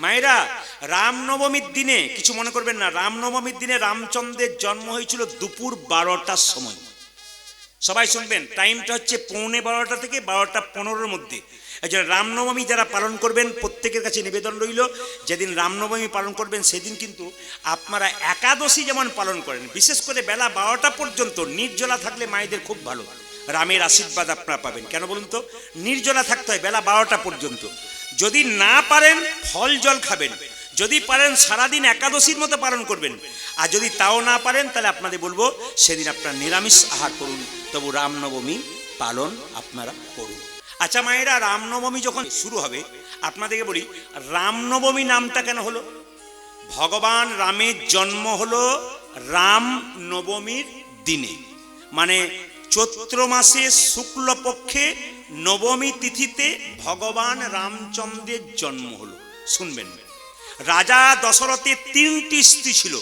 মায়েরা, রামনবমীর দিনে কিছু মনে করবেন না, রামনবমীর দিনে রামচন্দ্রের জন্ম হয়েছিল দুপুর 12টার সময়। সবাই শুনবেন, টাইমটা হচ্ছে 11:45 থেকে 12:15 মধ্যে। এই জন্য রামনবমী যারা পালন করবেন প্রত্যেকের কাছে নিবেদন রইল, যেদিন রামনবমী পালন করবেন সেদিন কিন্তু আপনারা একাদশী যেমন পালন করেন, বিশেষ করে বেলা 12টা পর্যন্ত নির্জলা থাকলে মায়েদের খুব ভালো, রামের আশীর্বাদ আপনারা পাবেন। কেন বলুন তো? নির্জলা থাকতে হয় বেলা 12টা পর্যন্ত। যদি না পারেন ফল জল খাবেন, যদি পারেন সারাদিন একাদশীর মতো পালন করবেন, আর যদি তাও না পারেন তাহলে আপনাদের বলবো সেদিন আপনারা নিরামিষ আহার করুন, তবু রামনবমী পালন আপনারা করুন। আচ্ছা মায়েরা, রামনবমী যখন শুরু হবে আপনাদেরকে বলি, রামনবমী নামটা কেন হলো? ভগবান রামের জন্ম হলো রামনবমীর দিনে, মানে চৈত্র মাসে শুক্লপক্ষে নবমী তিথিতে ভগবান রামচন্দ্রের জন্ম হলো। শুনবেন, রাজা দশরথের 3টি স্ত্রী ছিল,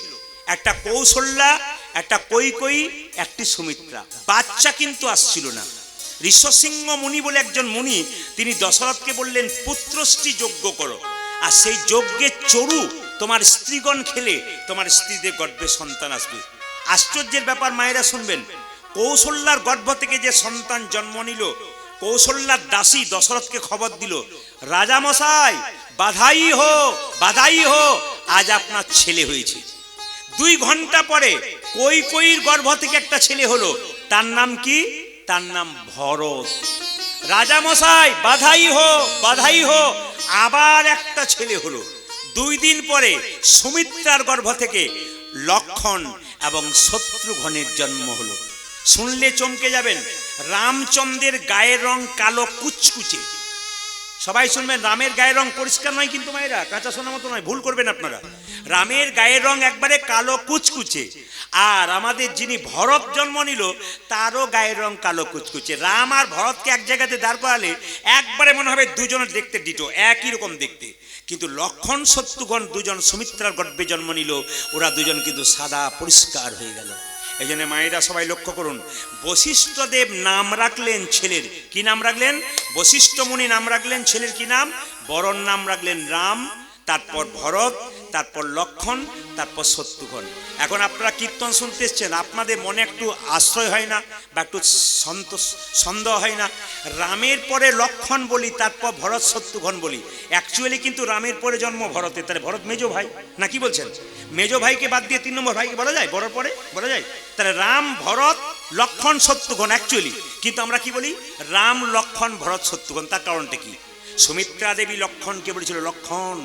একটা কৌশল্যা, একটা কৈকেয়ী, একটি সুমিত্রা। বাচ্চা কিন্তু আসছিল না। ঋষসিংহ মুনি বলে একজন মুনি, তিনি দশরথকে বললেন পুত্রষ্টি যজ্ঞ করো, আর সেই যজ্ঞের চরু তোমার স্ত্রীগণ খেলে তোমার স্ত্রীদের গর্ভে সন্তান আসবে। আশ্চর্যের ব্যাপার মায়েরা শুনবেন, কৌশল্যার গর্ভ থেকে যে সন্তান জন্ম নিল, কৌশল্যার দাসী দশরথকে খবর দিল, রাজা মশাই বাধাই হো, বাধাই হো, আজ আপনার ছেলে হয়েছে। 2 ঘন্টা পরে কৈকেয়ীর গর্ভ থেকে একটা ছেলে হলো, তার নাম কি? তার নাম ভরত। রাজা মশাই বাধাই হো, বাধাই হো, আবার একটা ছেলে হলো। 2 দিন পরে সুমিত্রার গর্ভ থেকে লক্ষণ এবং শত্রুঘ্নের জন্ম হলো। শুনলে চমকে যাবেন, রামচন্দ্রের গায়ের রং কালো কুচকুচে। সবাই শুনবেন, রামের গায়ের রং পরিষ্কার নয় কিন্তু মায়েরা, কাঁচা সোনার মতো নয়, ভুল করবেন আপনারা। রামের গায়ের রং একবারে কালো কুচকুচে। আর আমাদের যিনি ভরত জন্ম নিল তারও গায়ের রং কালো কুচকুচে। রাম আর ভরতকে এক জায়গাতে দাঁড় করালে একবারে মনে হবে দুজনের দেখতে ডিটো, একই রকম দেখতে। কিন্তু লক্ষণ শত্রুঘ্ন দুজন সুমিত্রার গর্ভে জন্ম নিল, ওরা দুজন কিন্তু সাদা পরিষ্কার হয়ে গেল। এই জন্য মায়েরা সবাই লক্ষ্য করুন, বশিষ্ঠদেব নাম রাখলেন ছেলের, কি নাম রাখলেন? বশিষ্ঠ মুনি নাম রাখলেন ছেলের কি নাম? বরণ নাম রাখলেন রাম, তারপর ভরত, তারপর লক্ষণ, তারপর শত্রুঘ্ন। এখন আপনারা কীর্তন শুনতে এসছেন, আপনাদের মনে একটু আশ্রয় হয় না বা একটু সন্দেহ হয় না? রামের পরে লক্ষণ বলি, তারপর ভরত শত্রুঘ্ন বলি, অ্যাকচুয়ালি কিন্তু রামের পরে জন্ম ভরতের। তাহলে ভরত মেজো ভাই না, কি বলছেন? মেজো ভাইকে বাদ দিয়ে 3 নম্বর ভাইকে বলা যায়, বড়র পরে বলা যায়। তাহলে রাম ভরত লক্ষণ শত্রুঘ্ন অ্যাকচুয়ালি, কিন্তু আমরা কি বলি? রাম লক্ষণ ভরত শত্রুঘ্ন। তার কারণটা কি? সুমিত্রা দেবী লক্ষণকে বলেছিল, লক্ষণ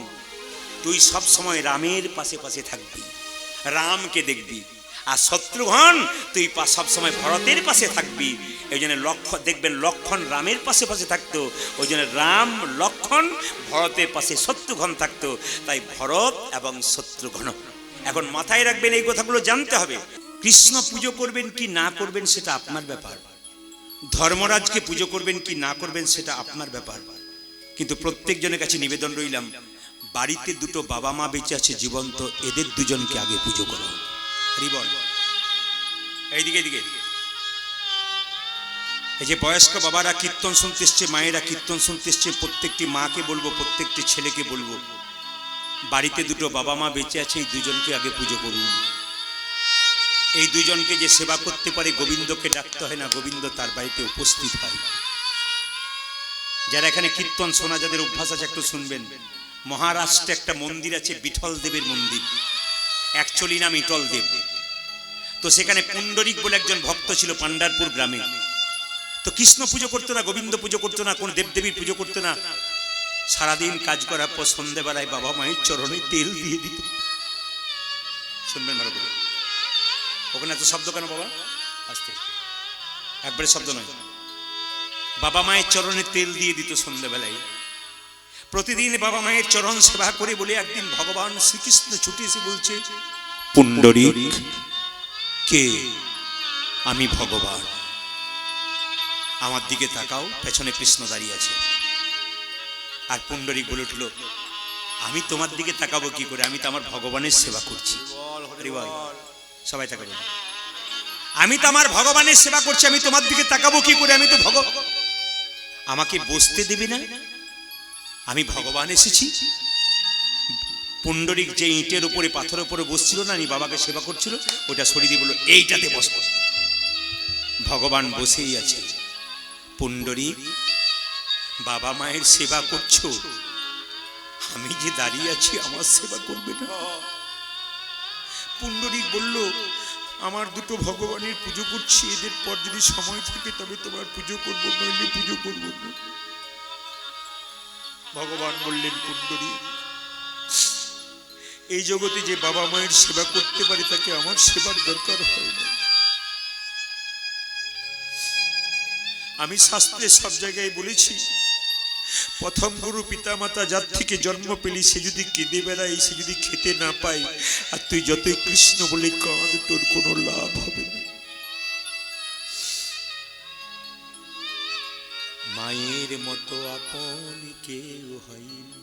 তুই সব সময় রামের পাশে পাশে থাকবি, রামকে দেখবি, আর শত্রুঘ্ন তুই সব সময় ভরতের পাশে থাকবি। এই জন্য দেখবেন লক্ষণ রামের পাশে পাশে থাকতো, ওই জন্য রাম লক্ষণ ভরতের পাশে শত্রুঘ্ন থাকতো, তাই ভরত এবং শত্রুঘ্ন। এখন মাথায় রাখবেন, এই কথাগুলো জানতে হবে। কৃষ্ণ পুজো করবেন কি না করবেন সেটা আপনার ব্যাপার, ধর্মরাজকে পুজো করবেন কি না করবেন সেটা আপনার ব্যাপার, কিন্তু প্রত্যেকজনের কাছে নিবেদন রইলাম, বাড়িতে 2টো বাবা মা বেঁচে আছে জীবন্ত, এদের 2জনকে আগে পুজো করো। হরি বল। এইদিকে এদিকে এই যে বয়স্ক বাবারা কীর্তন শুনতে এসছে, মায়েরা কীর্তন শুনতে এসছে, প্রত্যেকটি মাকে বলবো, প্রত্যেকটি ছেলেকে বলবো, বাড়িতে 2টো বাবা মা বেঁচে আছে, এই 2জনকে আগে পুজো করুন। এই 2জনকে যে সেবা করতে পারে, গোবিন্দকে ডাকতে হয় না, গোবিন্দ তার বাড়িতে উপস্থিত হয়। যারা এখানে কীর্তন শোনা, যাদের অভ্যাস আছে একটু শুনবেন। মহারাষ্ট্রে একটা মন্দির আছে, বিঠল দেবের মন্দির, অ্যাকচুয়ালি নাম ইটল দেব। তো সেখানে পুণ্ডরিক বলে একজন ভক্ত ছিল পান্ডারপুর গ্রামে। তো কৃষ্ণ পুজো করতো না, গোবিন্দ পুজো করতো না, কোন দেবদেবীর পুজো করতো না। সারাদিন কাজ করার পর সন্ধ্যেবেলায় বাবা মায়ের চরণে তেল দিয়ে দিত। শুনবেন ভালো করে, ওখানে এত শব্দ কেন বাবা? আস্তে, একবারে শব্দ নয়। বাবা মায়ের চরণে তেল দিয়ে দিত সন্ধ্যেবেলায়। প্রতিদিন বাবা মায়ের চরণ সেবা করে বলে একদিন ভগবান শ্রীকৃষ্ণ ছুটে এসে বলছে, পুণ্ডরিক কে? আমি ভগবান, আমার দিকে তাকাও। পেছনে কৃষ্ণ দাঁড়িয়ে আছে। আর পুণ্ডরিক বলে উঠল, আমি তোমার দিকে তাকাবো কি করে? আমি তো আমার ভগবানের সেবা করছি। সবাই তাকাবেন। আমি তো আমার ভগবানের সেবা করছি, আমি তোমার দিকে তাকাবো কি করে? আমি তো আমাকে বসতে দেবে না? আমি ভগবান এসেছি, পুণ্ডরিক যে ইটের উপরে পাথরের উপরে বসছিল না, নি বাবাকে সেবা করছিল, ওটা সরিয়ে দিয়ে বলল এইটাতে বসো। ভগবান বসেই আছে। পুণ্ডরিক, বাবা মায়ের সেবা করছো, আমি যে দাঁড়িয়ে আছি আমার সেবা করবে না? পুণ্ডরিক বলল, আমার দুটো ভগবানের পুজো করছি, এদের পর যদি সময় থাকে তবে তোমার পুজো করবো, নইলে পুজো করবো না। ভগবান বললেন, পুণ্ডরিক, এই জগতে যে বাবা মায়ের সেবা করতে পারে তাকে আমার সেবার দরকার হয় না। আমি শাস্ত্রে সব জায়গায় বলেছি, প্রথম গুরু পিতা মাতা যার থেকে জন্ম পেলি সে যদি কেঁদে বেড়ায়, সে যদি খেতে না পায়, আর তুই যতই কৃষ্ণ বলে কাঁদ, তোর কোনো লাভ হবে না। মায়ের মতো আপন কেউ হয় না,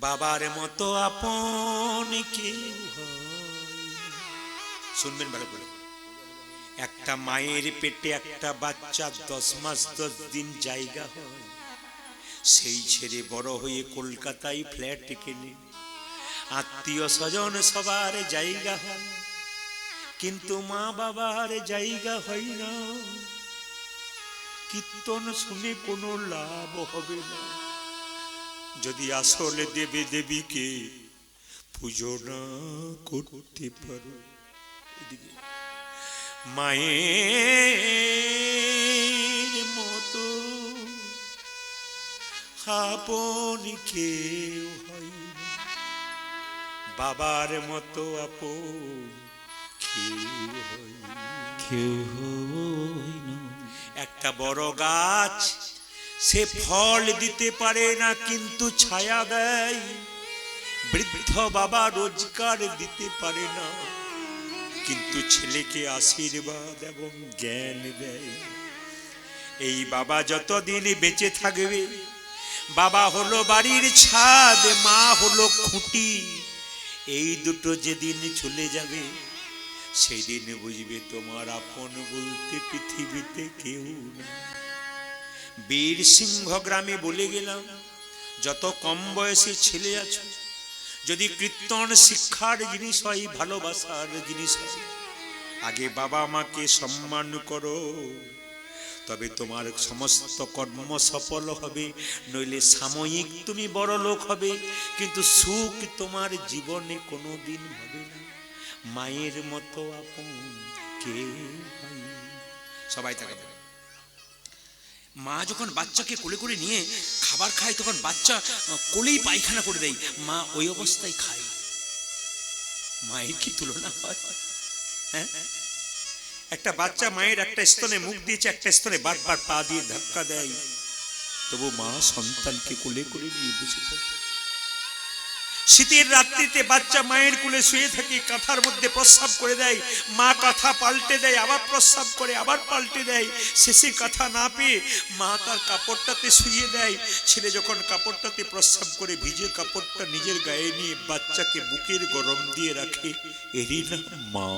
বাবার মতো আপন কেউ হয়। শুনবেন ভালো করে, একটা মায়ের পেটে একটা বাচ্চা 10 মাস 10 দিন জায়গা হয়, সেই ছেড়ে বড় হয়ে কলকাতায় ফ্ল্যাট কেনে, আত্মীয় স্বজন সবার জায়গা হয়, কিন্তু মা বাবার জায়গা হয় না। কীর্তন শুনে কোনো লাভ হবে না যদি আসলে দেবী দেবীকে পুজো না করতে পারো। এদিকে মায়ের মতো আপন কেউ হয় না, বাবার মতো আপন কেউ হয় না। একটা বড় গাছ সে ফল দিতে পারে না কিন্তু ছায়া দেয়, বৃদ্ধ বাবা রোজগার দিতে পারে না কিন্তু ছেলেকে আশীর্বাদ এবং জ্ঞান দেয়। এই বাবা যতদিন বেঁচে থাকবে, বাবা হলো বাড়ির ছাদ, মা হলো খুঁটি, এই দুটো যেদিন চলে যাবে সেদিন বুঝবে তোমার আপন বলতে পৃথিবীতে কেউ না। বীর সিংহ গ্রামে বলে গেলাম, যত কম বয়সী ছেলে আছো, যদি কীর্তন শিক্ষার জিনিস হয়, ভালোবাসার জিনিস হয়, আগে বাবা মাকে সম্মান করো, তবে তোমার সমস্ত কর্ম সফল হবে। নইলে সাময়িক তুমি বড় লোক হবে, কিন্তু সুখ তোমার জীবনে কোনোদিন হবে না। মায়ের মতো আপন কে হয়। সবাই থাকবে। মা যখন বাচ্চাকে কোলে করে নিয়ে খাবার খায়, তখন বাচ্চা কোলেই পায়খানা করে দেয়, মা ওই অবস্থায় খায়। মায়ের কি তুলনা হয়? হ্যাঁ, একটা বাচ্চা মায়ের একটা স্তনে মুখ দিয়েছে, একটা স্তনে বারবার পা দিয়ে ধাক্কা দেয়, তবু মা সন্তানকে কোলে করে নিয়ে বসে থাকে। শীতের রাত্রিতে বাচ্চা মায়ের কোলে শুয়ে থাকে, কাঁথার মধ্যে প্রস্রাব করে দেয়, মা কাঁথা পাল্টে দেয়, আবার প্রস্রাব করে, আবার পাল্টে দেয়, শেষে কাঁথা না পেয়ে মা তার কাপড়টাতে শুয়ে দেয়। ছেলে যখন কাপড়টাতে প্রস্রাব করে ভিজে কাপড়টা নিজের গায়ে নিয়ে বাচ্চাকে বুকের গরম দিয়ে রাখে, এরই নাম মা।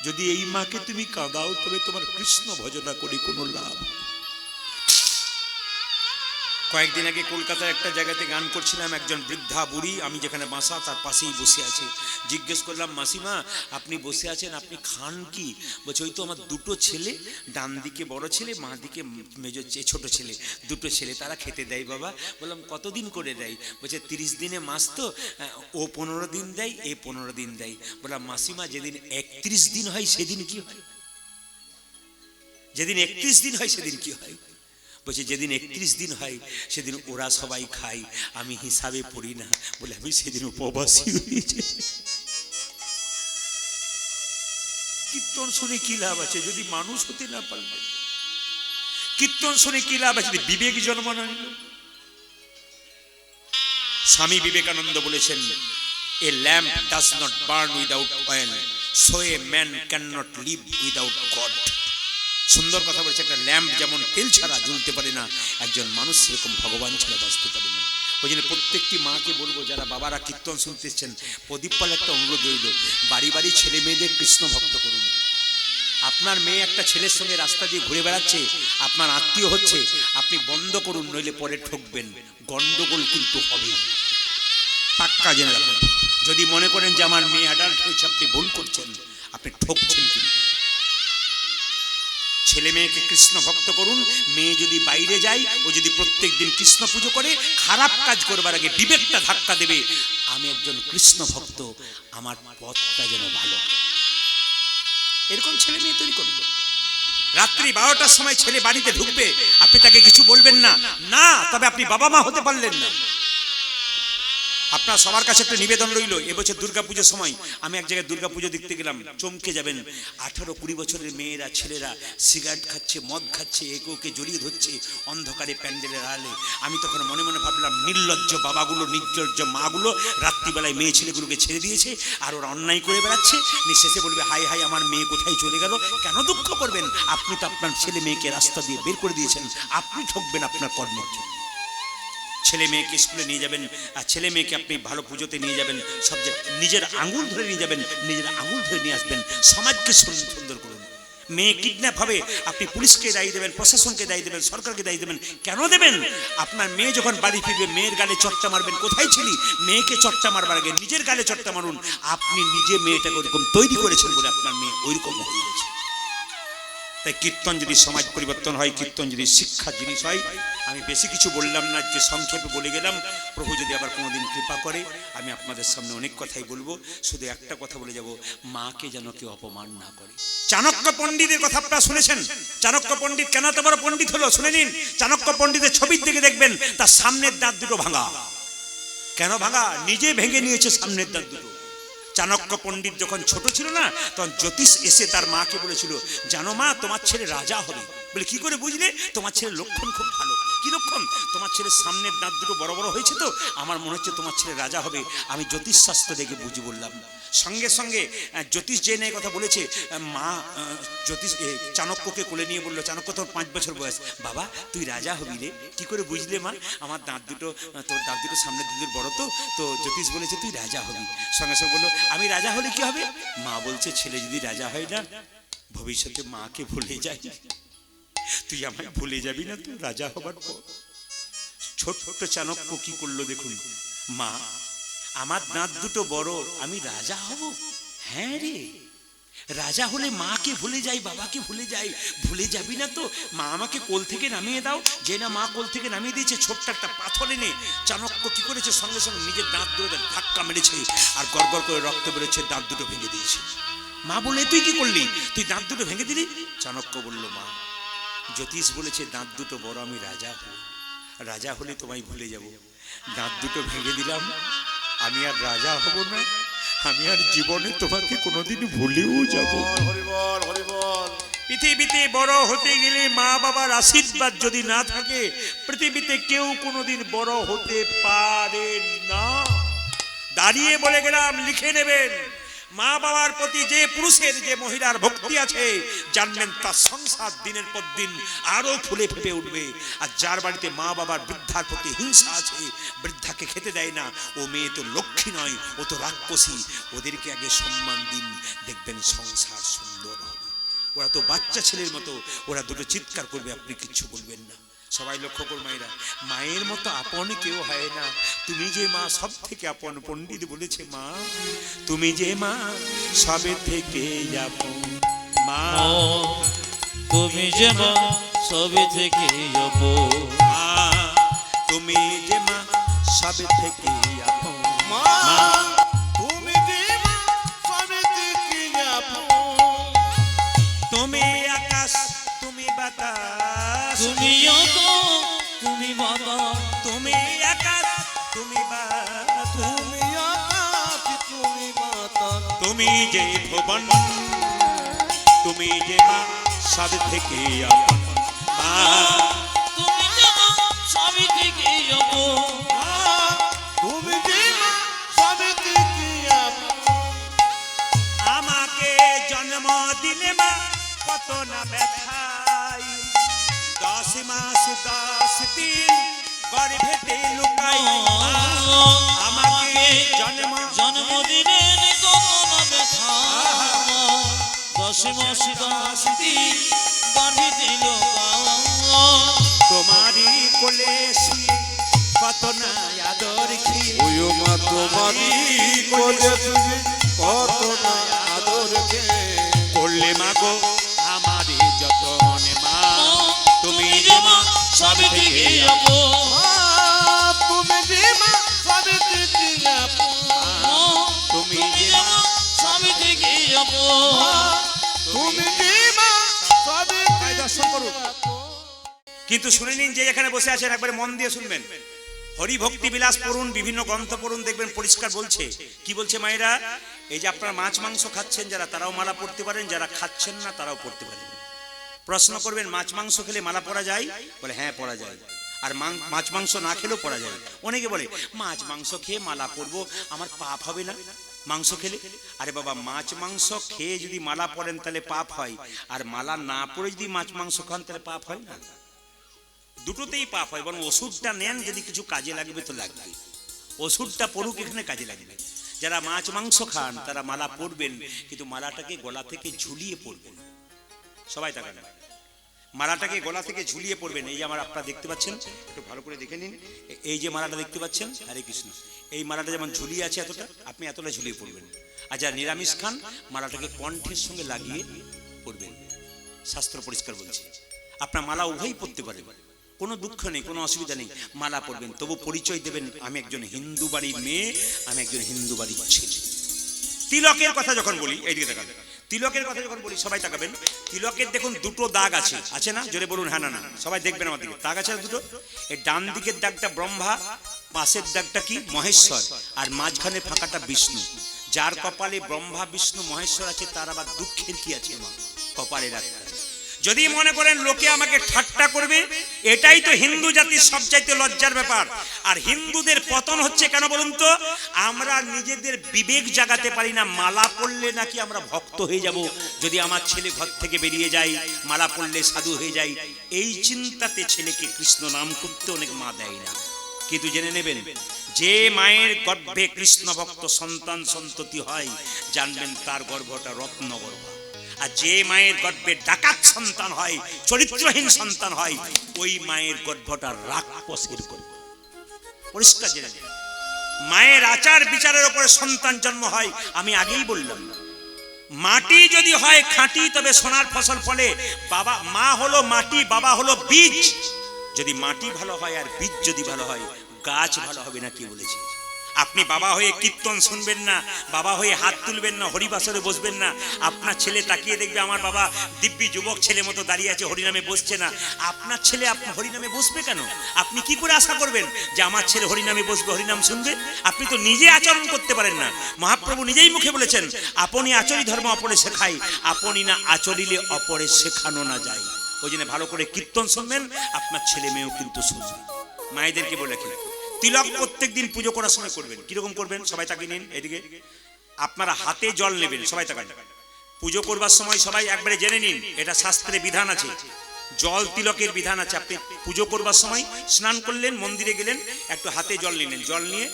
যদি এই মাকে তুমি কাঁদাও, তবে তোমার কৃষ্ণ ভজনা করে কোনো লাভ। কয়েকদিন আগে কলকাতার একটা জায়গাতে গান করছিলাম, একজন বৃদ্ধা বুড়ি, আমি যেখানে বাসা তার পাশেই বসে আছে। জিজ্ঞেস করলাম, মাসিমা আপনি বসে আছেন, আপনি খান কি? বলছে, ওই তো আমার দুটো ছেলে, ডান দিকে বড় ছেলে, মা দিকে মেজো ছোট ছেলে, দুটো ছেলে, তারা খেতে দেয় বাবা। বললাম, কতদিন করে দেয়? বলছে 30 দিনে মাস তো, ও 15 দিন দেয়, এ 15 দিন দেয়। বললাম, মাসিমা যেদিন 31 দিন হয় সেদিন কি হয়? যেদিন 31 দিন হয় সেদিন কি হয়? বলছে, যেদিন 31 দিন হয় সেদিন ওরা সবাই খায়, আমি হিসাবে পড়ি না। বলে, আমি সেদিন উপবাসী হয়েছে। কীর্তন শুনে কি লাভ আছে যদি মানুষ হতে না পারবে? কীর্তন শুনে কি লাভ আছে যদি বিবেক জন্ম না নিল? স্বামী বিবেকানন্দ বলেছেন, a lamp does not burn without oil, so a man can not live without God. সুন্দর কথা বলছে, একটা ল্যাম্প যেমন তেল ছাড়া জ্বলতে পারে না, একজন মানুষ সেরকম ভগবান ছাড়া বাঁচতে পারে না। ওই জন্য প্রত্যেকটি মাকে বলবো, যারা বাবারা কীর্তন শুনতেছেন, প্রদীপ পাল একটা অনুরোধ রইল, বাড়ি বাড়ি ছেলে মেয়েদের কৃষ্ণ ভক্ত করুন। আপনার মেয়ে একটা ছেলের সঙ্গে রাস্তা দিয়ে ঘুরে বেড়াচ্ছে, আপনার আত্মীয় হচ্ছে, আপনি বন্ধ করুন, নইলে পরে ঠকবেন, গন্ডগোল কিন্তু হবে, পাক্কা জেনে রাখুন। যদি মনে করেন যে আমার মেয়ে অ্যাডাল্ট হয়েছে, আপনি ভুল করছেন, আপনি ঠকছেন। কিন্তু ছেলে মেয়েকে কৃষ্ণ ভক্ত করুন। মেয়ে যদি বাইরে যায়, ও যদি প্রত্যেক দিন কৃষ্ণ পুজো করে, খারাপ কাজ করবার আগে বিবেকটা ধাক্কা দেবে, আমি একজন কৃষ্ণ ভক্ত, আমার পথটা যেন ভালো। এরকম ছেলে মেয়ে তৈরি করুন। রাত্রি 12টার সময় ছেলে বাড়িতে ঢুকবে, আপনি তাকে কিছু বলবেন না, না তবে আপনি বাবা মা হতে পারলেন না। আপনার সবার কাছে একটা নিবেদন রইল, এবছর দুর্গাপুজোর সময় আমি এক জায়গায় দুর্গাপুজো দেখতে গেলাম, চমকে যাবেন। 18-20 বছরের মেয়েরা, ছেলেরা সিগারেট খাচ্ছে, মদ খাচ্ছে, একে ওকে জড়িয়ে ধরছে অন্ধকারে প্যান্ডেলের আড়ালে। আমি তখন মনে মনে ভাবলাম, নির্লজ্জ বাবাগুলো, নির্লজ্জ মাগুলো রাত্রিবেলায় মেয়ে ছেলেগুলোকে ছেড়ে দিয়েছে, আর ওরা অন্যায় করে বেড়াচ্ছে। শেষে বলবে, হাই হাই আমার মেয়ে কোথায় চলে গেল। কেন দুঃখ করবেন? আপনি তো আপনার ছেলে মেয়েকে রাস্তা দিয়ে বের করে দিয়েছেন, আপনি ঠকবেন আপনার কর্মের জন্য। ছেলে মেয়েকে স্কুলে নিয়ে যাবেন, আর ছেলে মেয়েকে আপনি ভালো পুজোতে নিয়ে যাবেন, সব নিজের আঙুল ধরে নিয়ে যাবেন, নিজের আঙুল ধরে নিয়ে আসবেন, সমাজকে সুন্দর করুন। মেয়ে কিডন্যাপ হবে, আপনি পুলিশকে দায়ী দেবেন, প্রশাসনকে দায়ী দেবেন, সরকারকে দায়ী দেবেন। কেন দেবেন? আপনার মেয়ে যখন বাড়ি ফিরবে, মেয়ের গালে চট্টা মারবেন, কোথায় ছিলি? মেয়েকে চট্টা মারবার আগে নিজের গালে চট্টা মারুন। আপনি নিজে মেয়েটাকে ওরকম তৈরি করেছেন বলে আপনার মেয়ে ওইরকম হয়ে গেছে। তাই কীর্তন যদি সমাজ পরিবর্তন হয়, কীর্তন যদি শিক্ষা জিনিস হয়, আমি বেশি কিছু বললাম না, যে সংক্ষেপে বলে গেলাম। প্রভু যদি আবার কোনোদিন কৃপা করে, আমি আপনাদের সামনে অনেক কথাই বলবো। শুধু একটা কথা বলে যাব, মাকে যেন কেউ অপমান না করে। চাণক্য পণ্ডিতের কথা আপনারা শুনেছেন। চাণক্য পণ্ডিত কেন এত বড় পণ্ডিত হলো শুনে নিন। চাণক্য পণ্ডিতের ছবির দিকে দেখবেন, তার সামনের দাঁত দুটো ভাঙা। কেন ভাঙা? নিজে ভেঙে নিয়েছে সামনের দাঁত দুটো। চাণক্য পণ্ডিত যখন ছোট ছিল না, তখন জ্যোতিষ এসে তার মাকে বলেছিল, জানো মা, তোমার ছেলে রাজা হবে। বলে, কি করে বুঝলে? তোমার ছেলের লক্ষণ খুব ভালো। কি লক্ষণ? তোমার ছেলের সামনের দাঁত দুটো বড় বড় হয়েছে, তো আমার মনে হচ্ছে তোমার ছেলে রাজা হবে। আমি জ্যোতিষ শাস্ত্র দেখে বুঝি বললাম। সঙ্গে সঙ্গে জ্যোতিষ যে নেই কথা বলেছে, মা জ্যোতিষ চাণক্যকে কোলে নিয়ে বললো, চাণক্য তোর 5 বছর বয়স, বাবা তুই রাজা হবি রে। কি করে বুঝলে মা? আমার দাঁত দুটো, তোর দাঁত দুটো সামনের দুধের বড়, তো জ্যোতিষ বলেছে তুই রাজা হবি। সঙ্গে সঙ্গে বললো, আমি রাজা হলে কি হবে? মা বলছে, ছেলে যদি রাজা হয় না, ভবিষ্যতে মাকে ভুলে যায়। তুই আমায় ভুলে যাবি না তো রাজা হবার পর? ছোট্ট চাণক্য কি করলো দেখুন, মা আমার দাঁত দুটো বড়, আমি রাজা হব? হ্যাঁ রে, রাজা হলে মাকে ভুলে যাই, বাবাকে ভুলে যাই। ভুলে যাবি না তো? মা আমাকে কোল থেকে নামিয়ে দাও। যে না মা কোল থেকে নামিয়ে দিয়েছে, ছোট্ট একটা পাথর এনে চাণক্য কি করেছে, সঙ্গে সঙ্গে নিজের দাঁত দুটো ধাক্কা মেরেছে, আর গড়গড় করে রক্ত বেরোচ্ছে, দাঁত দুটো ভেঙে দিয়েছে। মা বলে, তুই কি করলি? তুই দাঁত দুটো ভেঙে দিলি? চাণক্য বলল, মা জ্যোতিষ বলেছে দাঁত দুটো বড়, আমি রাজা হব। রাজা হলে তোমায় ভুলে যাব। দাঁত দুটো ভেঙে দিলাম, আমি আর রাজা হব না, আমি আর জীবনে তোমাকে কোনোদিন ভুলেও যাব। পৃথিবীতে বড় হতে গেলে মা বাবার আশীর্বাদ যদি না থাকে, পৃথিবীতে কেউ কোনোদিন বড় হতে পারে না। দাঁড়িয়ে বলে গেলাম, লিখে নেবেন, মা বাবার প্রতি যে পুরুষের, যে মহিলার ভক্তি আছে, জানবেন তার সংসার দিনের পর দিন আরো ফুলে ফেপে উঠবে। আর যার বাড়িতে মা বাবার বৃদ্ধার প্রতি হিংসা আছে, বৃদ্ধাকে খেতে দেয় না, ও মেয়ে তো লক্ষ্মী নয়, ও তো রাক্ষসী, ওদেরকে আগে সম্মান দিন, দেখবেন সংসার সুন্দর হবে। ওরা তো বাচ্চা ছেলের মতো, ওরা দুটো চিৎকার করবে, আপনি কিচ্ছু বলবেন না। সবাই লক্ষ্য কর মায়েরা, মায়ের মতো আপন কেউ হয় না। তুমি যে মা সব থেকে আপন, পণ্ডিত বলেছে মা তুমি যে মা সবে থেকে আপন। মা তুমি যে মা সবে থেকে আপন। মা তুমি যে মা সবে থেকে আপন। মা তুমি যে মা সবে থেকে আপন। তুমি আকাশ, তুমি বাতাস, তুমি তুমি বাতাস, তুমি আকাশ, তুমি বাতাস, তুমি আকাশ, তুমি বাতাস, তুমি যে ভুবন, তুমি যে মা সব থেকে আপন। মা তুমি যে মা সবে থেকে আপন। তুমি যে মা সবে থেকে আপন। আমাকে জন্ম দিলে মা কত না ব্যথাই, 10 মাস 10 দিন গর্ভেতে লুকাই। আমাকে জন্মদিনের কত না ব্যথা, 10 সসীম শিবাসিতি গর্ভিতে লোকায় তোমারই কোলে শুয়ে কত না আদর খেয়ে ওই মা তোমারই কোলে শুয়ে কত না আদর খেয়ে করলে মাগো আমারই যতন মা তুমি যে মা সব থেকে আপন তুমি যে মা সব থেকে আপন তুমি তুমি যে মা সব থেকে আপন তুমি যে মা সব থেকে দর্শন করুন। কিন্তু শুনে নিন, যে এখানে বসে আছেন একবারে মন দিয়ে শুনবেন। হরি ভক্তি বিলাস পড়ুন, বিভিন্ন গ্রন্থ পড়ুন, দেখবেন পরিষ্কার বলছে। কি বলছে মায়েরা? এই যে আপনারা মাছ মাংস খাচ্ছেন যারা, তারাও মালা পড়তে পারেন, যারা খাচ্ছেন না তারাও পড়তে পারেন। প্রশ্ন করবেন মাছ মাংস খেলে মালা পরা যায়? বলে হ্যাঁ পরা যায়। আর মাছ মাংস না খেলেও পরা যায়। অনেকে বলে মাছ মাংস খেয়ে মালা পরবো, আমার পাপ হবে না মাংস খেলে? আরে বাবা, মাছ মাংস খেয়ে যদি মালা পরেন তাহলে পাপ হয়, আর মালা না পরে যদি মাছ মাংস খান তাহলে পাপ হয় না? দুটোতেই পাপ হয়। বরং ওষুধটা নেন, যদি কিছু কাজে লাগবে তো লাগবে, ওষুধটা পড়ুক, এখানে কাজে লাগবে। যারা মাছ মাংস খান তারা মালা পরবেন, কিন্তু মালাটাকে গলা থেকে ঝুলিয়ে পরবেন। সবাই তাকান, মালাটাকে গলা থেকে ঝুলিয়ে পড়বেন। এই যে আমার আপনারা দেখতে পাচ্ছেন, একটু ভালো করে দেখে নিন। এই যে মালাটা দেখতে পাচ্ছেন, হরে কৃষ্ণ, এই মালাটা যেমন ঝুলিয়ে আছে এতটা, আপনি এতটা ঝুলিয়ে পড়বেন। আর যারা নিরামিষ খান, মালাটাকে কণ্ঠের সঙ্গে লাগিয়ে পড়বেন। শাস্ত্র পরিষ্কার বলছে আপনার মালা উভয়ই পড়তে পারেন, কোনো দুঃখ নেই, কোনো অসুবিধা নেই, মালা পড়বেন। তবু পরিচয় দেবেন আমি একজন হিন্দু বাড়ির মেয়ে, আমি একজন হিন্দু বাড়ির ছেলে। তিলকের কথা যখন বলি, এইদিকে দেখাবেন, তিলকের কথা যখন বলি সবাই তাকাবেন। তিলকের দেখুন দুটো দাগ আছে, আছে না? জোরে বলুন হ্যাঁ না না। সবাই দেখবেন আমার দিকে, দাগ আছে দুটো। এই ডান দিকের দাগটা ব্রহ্মা, পাশের দাগটা কি মহেশ্বর, আর মাঝখানে ফাঁকাটা বিষ্ণু। যার কপালে ব্রহ্মা বিষ্ণু মহেশ্বর আছে তার আবার দুঃখের কি আছে? মা কপালে রাখতে। যদি মনে করেন লোকে আমাকে ঠাট্টা করবে, এটাই তো হিন্দু জাতির সবচাইতে লজ্জার ব্যাপার। আর হিন্দুদের পতন হচ্ছে কেন বলুন তো? আমরা নিজেদের বিবেক জাগাতে পারি না। মালা পড়লে নাকি আমরা ভক্ত হয়ে যাব, যদি আমার ছেলে ঘর থেকে বেরিয়ে যায়, মালা পড়লে সাধু হয়ে যায়, এই চিন্তাতে ছেলেকে কৃষ্ণ নাম করতে অনেক মা দেয় না। কিন্তু জেনে নেবেন, যে মায়ের গর্ভে কৃষ্ণ ভক্ত সন্তান সন্ততি হয়, জানবেন তার গর্ভটা রত্ন গর্ভ। আর যে মায়ের গর্ভে ডাকাত সন্তান হয়, চরিত্রহীন সন্তান হয়, ওই মায়ের গর্ভটা রাক্ষসের গর্ভ। পরিষ্কার জেনে নেবেন, মায়ের আচার বিচারের উপরে সন্তান জন্ম হয়। আমি আগেই বললাম, মাটি যদি হয় খাঁটি তবে সোনার ফসল ফলে। বাবা মা হলো মাটি, বাবা হলো বীজ। যদি মাটি ভালো হয় আর বীজ যদি ভালো হয়, গাছ ভালো হবে না। কি বলেছে? আপনি বাবা হয়ে কীর্তন শুনবেন না, বাবা হয়ে হাত তুলবেন না, হরিবাসরে বসবেন না। আপনার ছেলে তাকিয়ে দেখবে আমার বাবা দিব্যি যুবক ছেলে মতো দাঁড়িয়ে আছে, হরিনামে বসছে না। আপনার ছেলে আপনি হরিনামে বসবে কেন? আপনি কি করে আশা করবেন যে আমার ছেলে হরিনামে বসবে, হরিনাম শুনবে? আপনি তো নিজে আচরণ করতে পারেন না। মহাপ্রভু নিজেই মুখে বলেছেন, আপনি আচরি ধর্ম অপরে শেখাই, আপনি না আচরিলে অপরে শেখানো না যায়। ওই জন্য ভালো করে কীর্তন শুনবেন, আপনার ছেলে মেয়েও কিন্তু শুনবে। মায়েদেরকে বলে কি, তিলক প্রত্যেক দিন পুজো করার সময় করবেন। কিরকম করবেন? সবাই তাকিয়ে নিন এদিকে। আপনারা হাতে জল নেবেন, সবাই তাকান। পুজো করবার সময় সবাই একবারে জেনে নিন, এটা শাস্ত্রে বিধান আছে, জল তিলকের বিধান আছে। আপনি পুজো করবার সময় স্নান করলেন, মন্দিরে গেলেন, একটু হাতে জল নিলেন, জল নিয়ে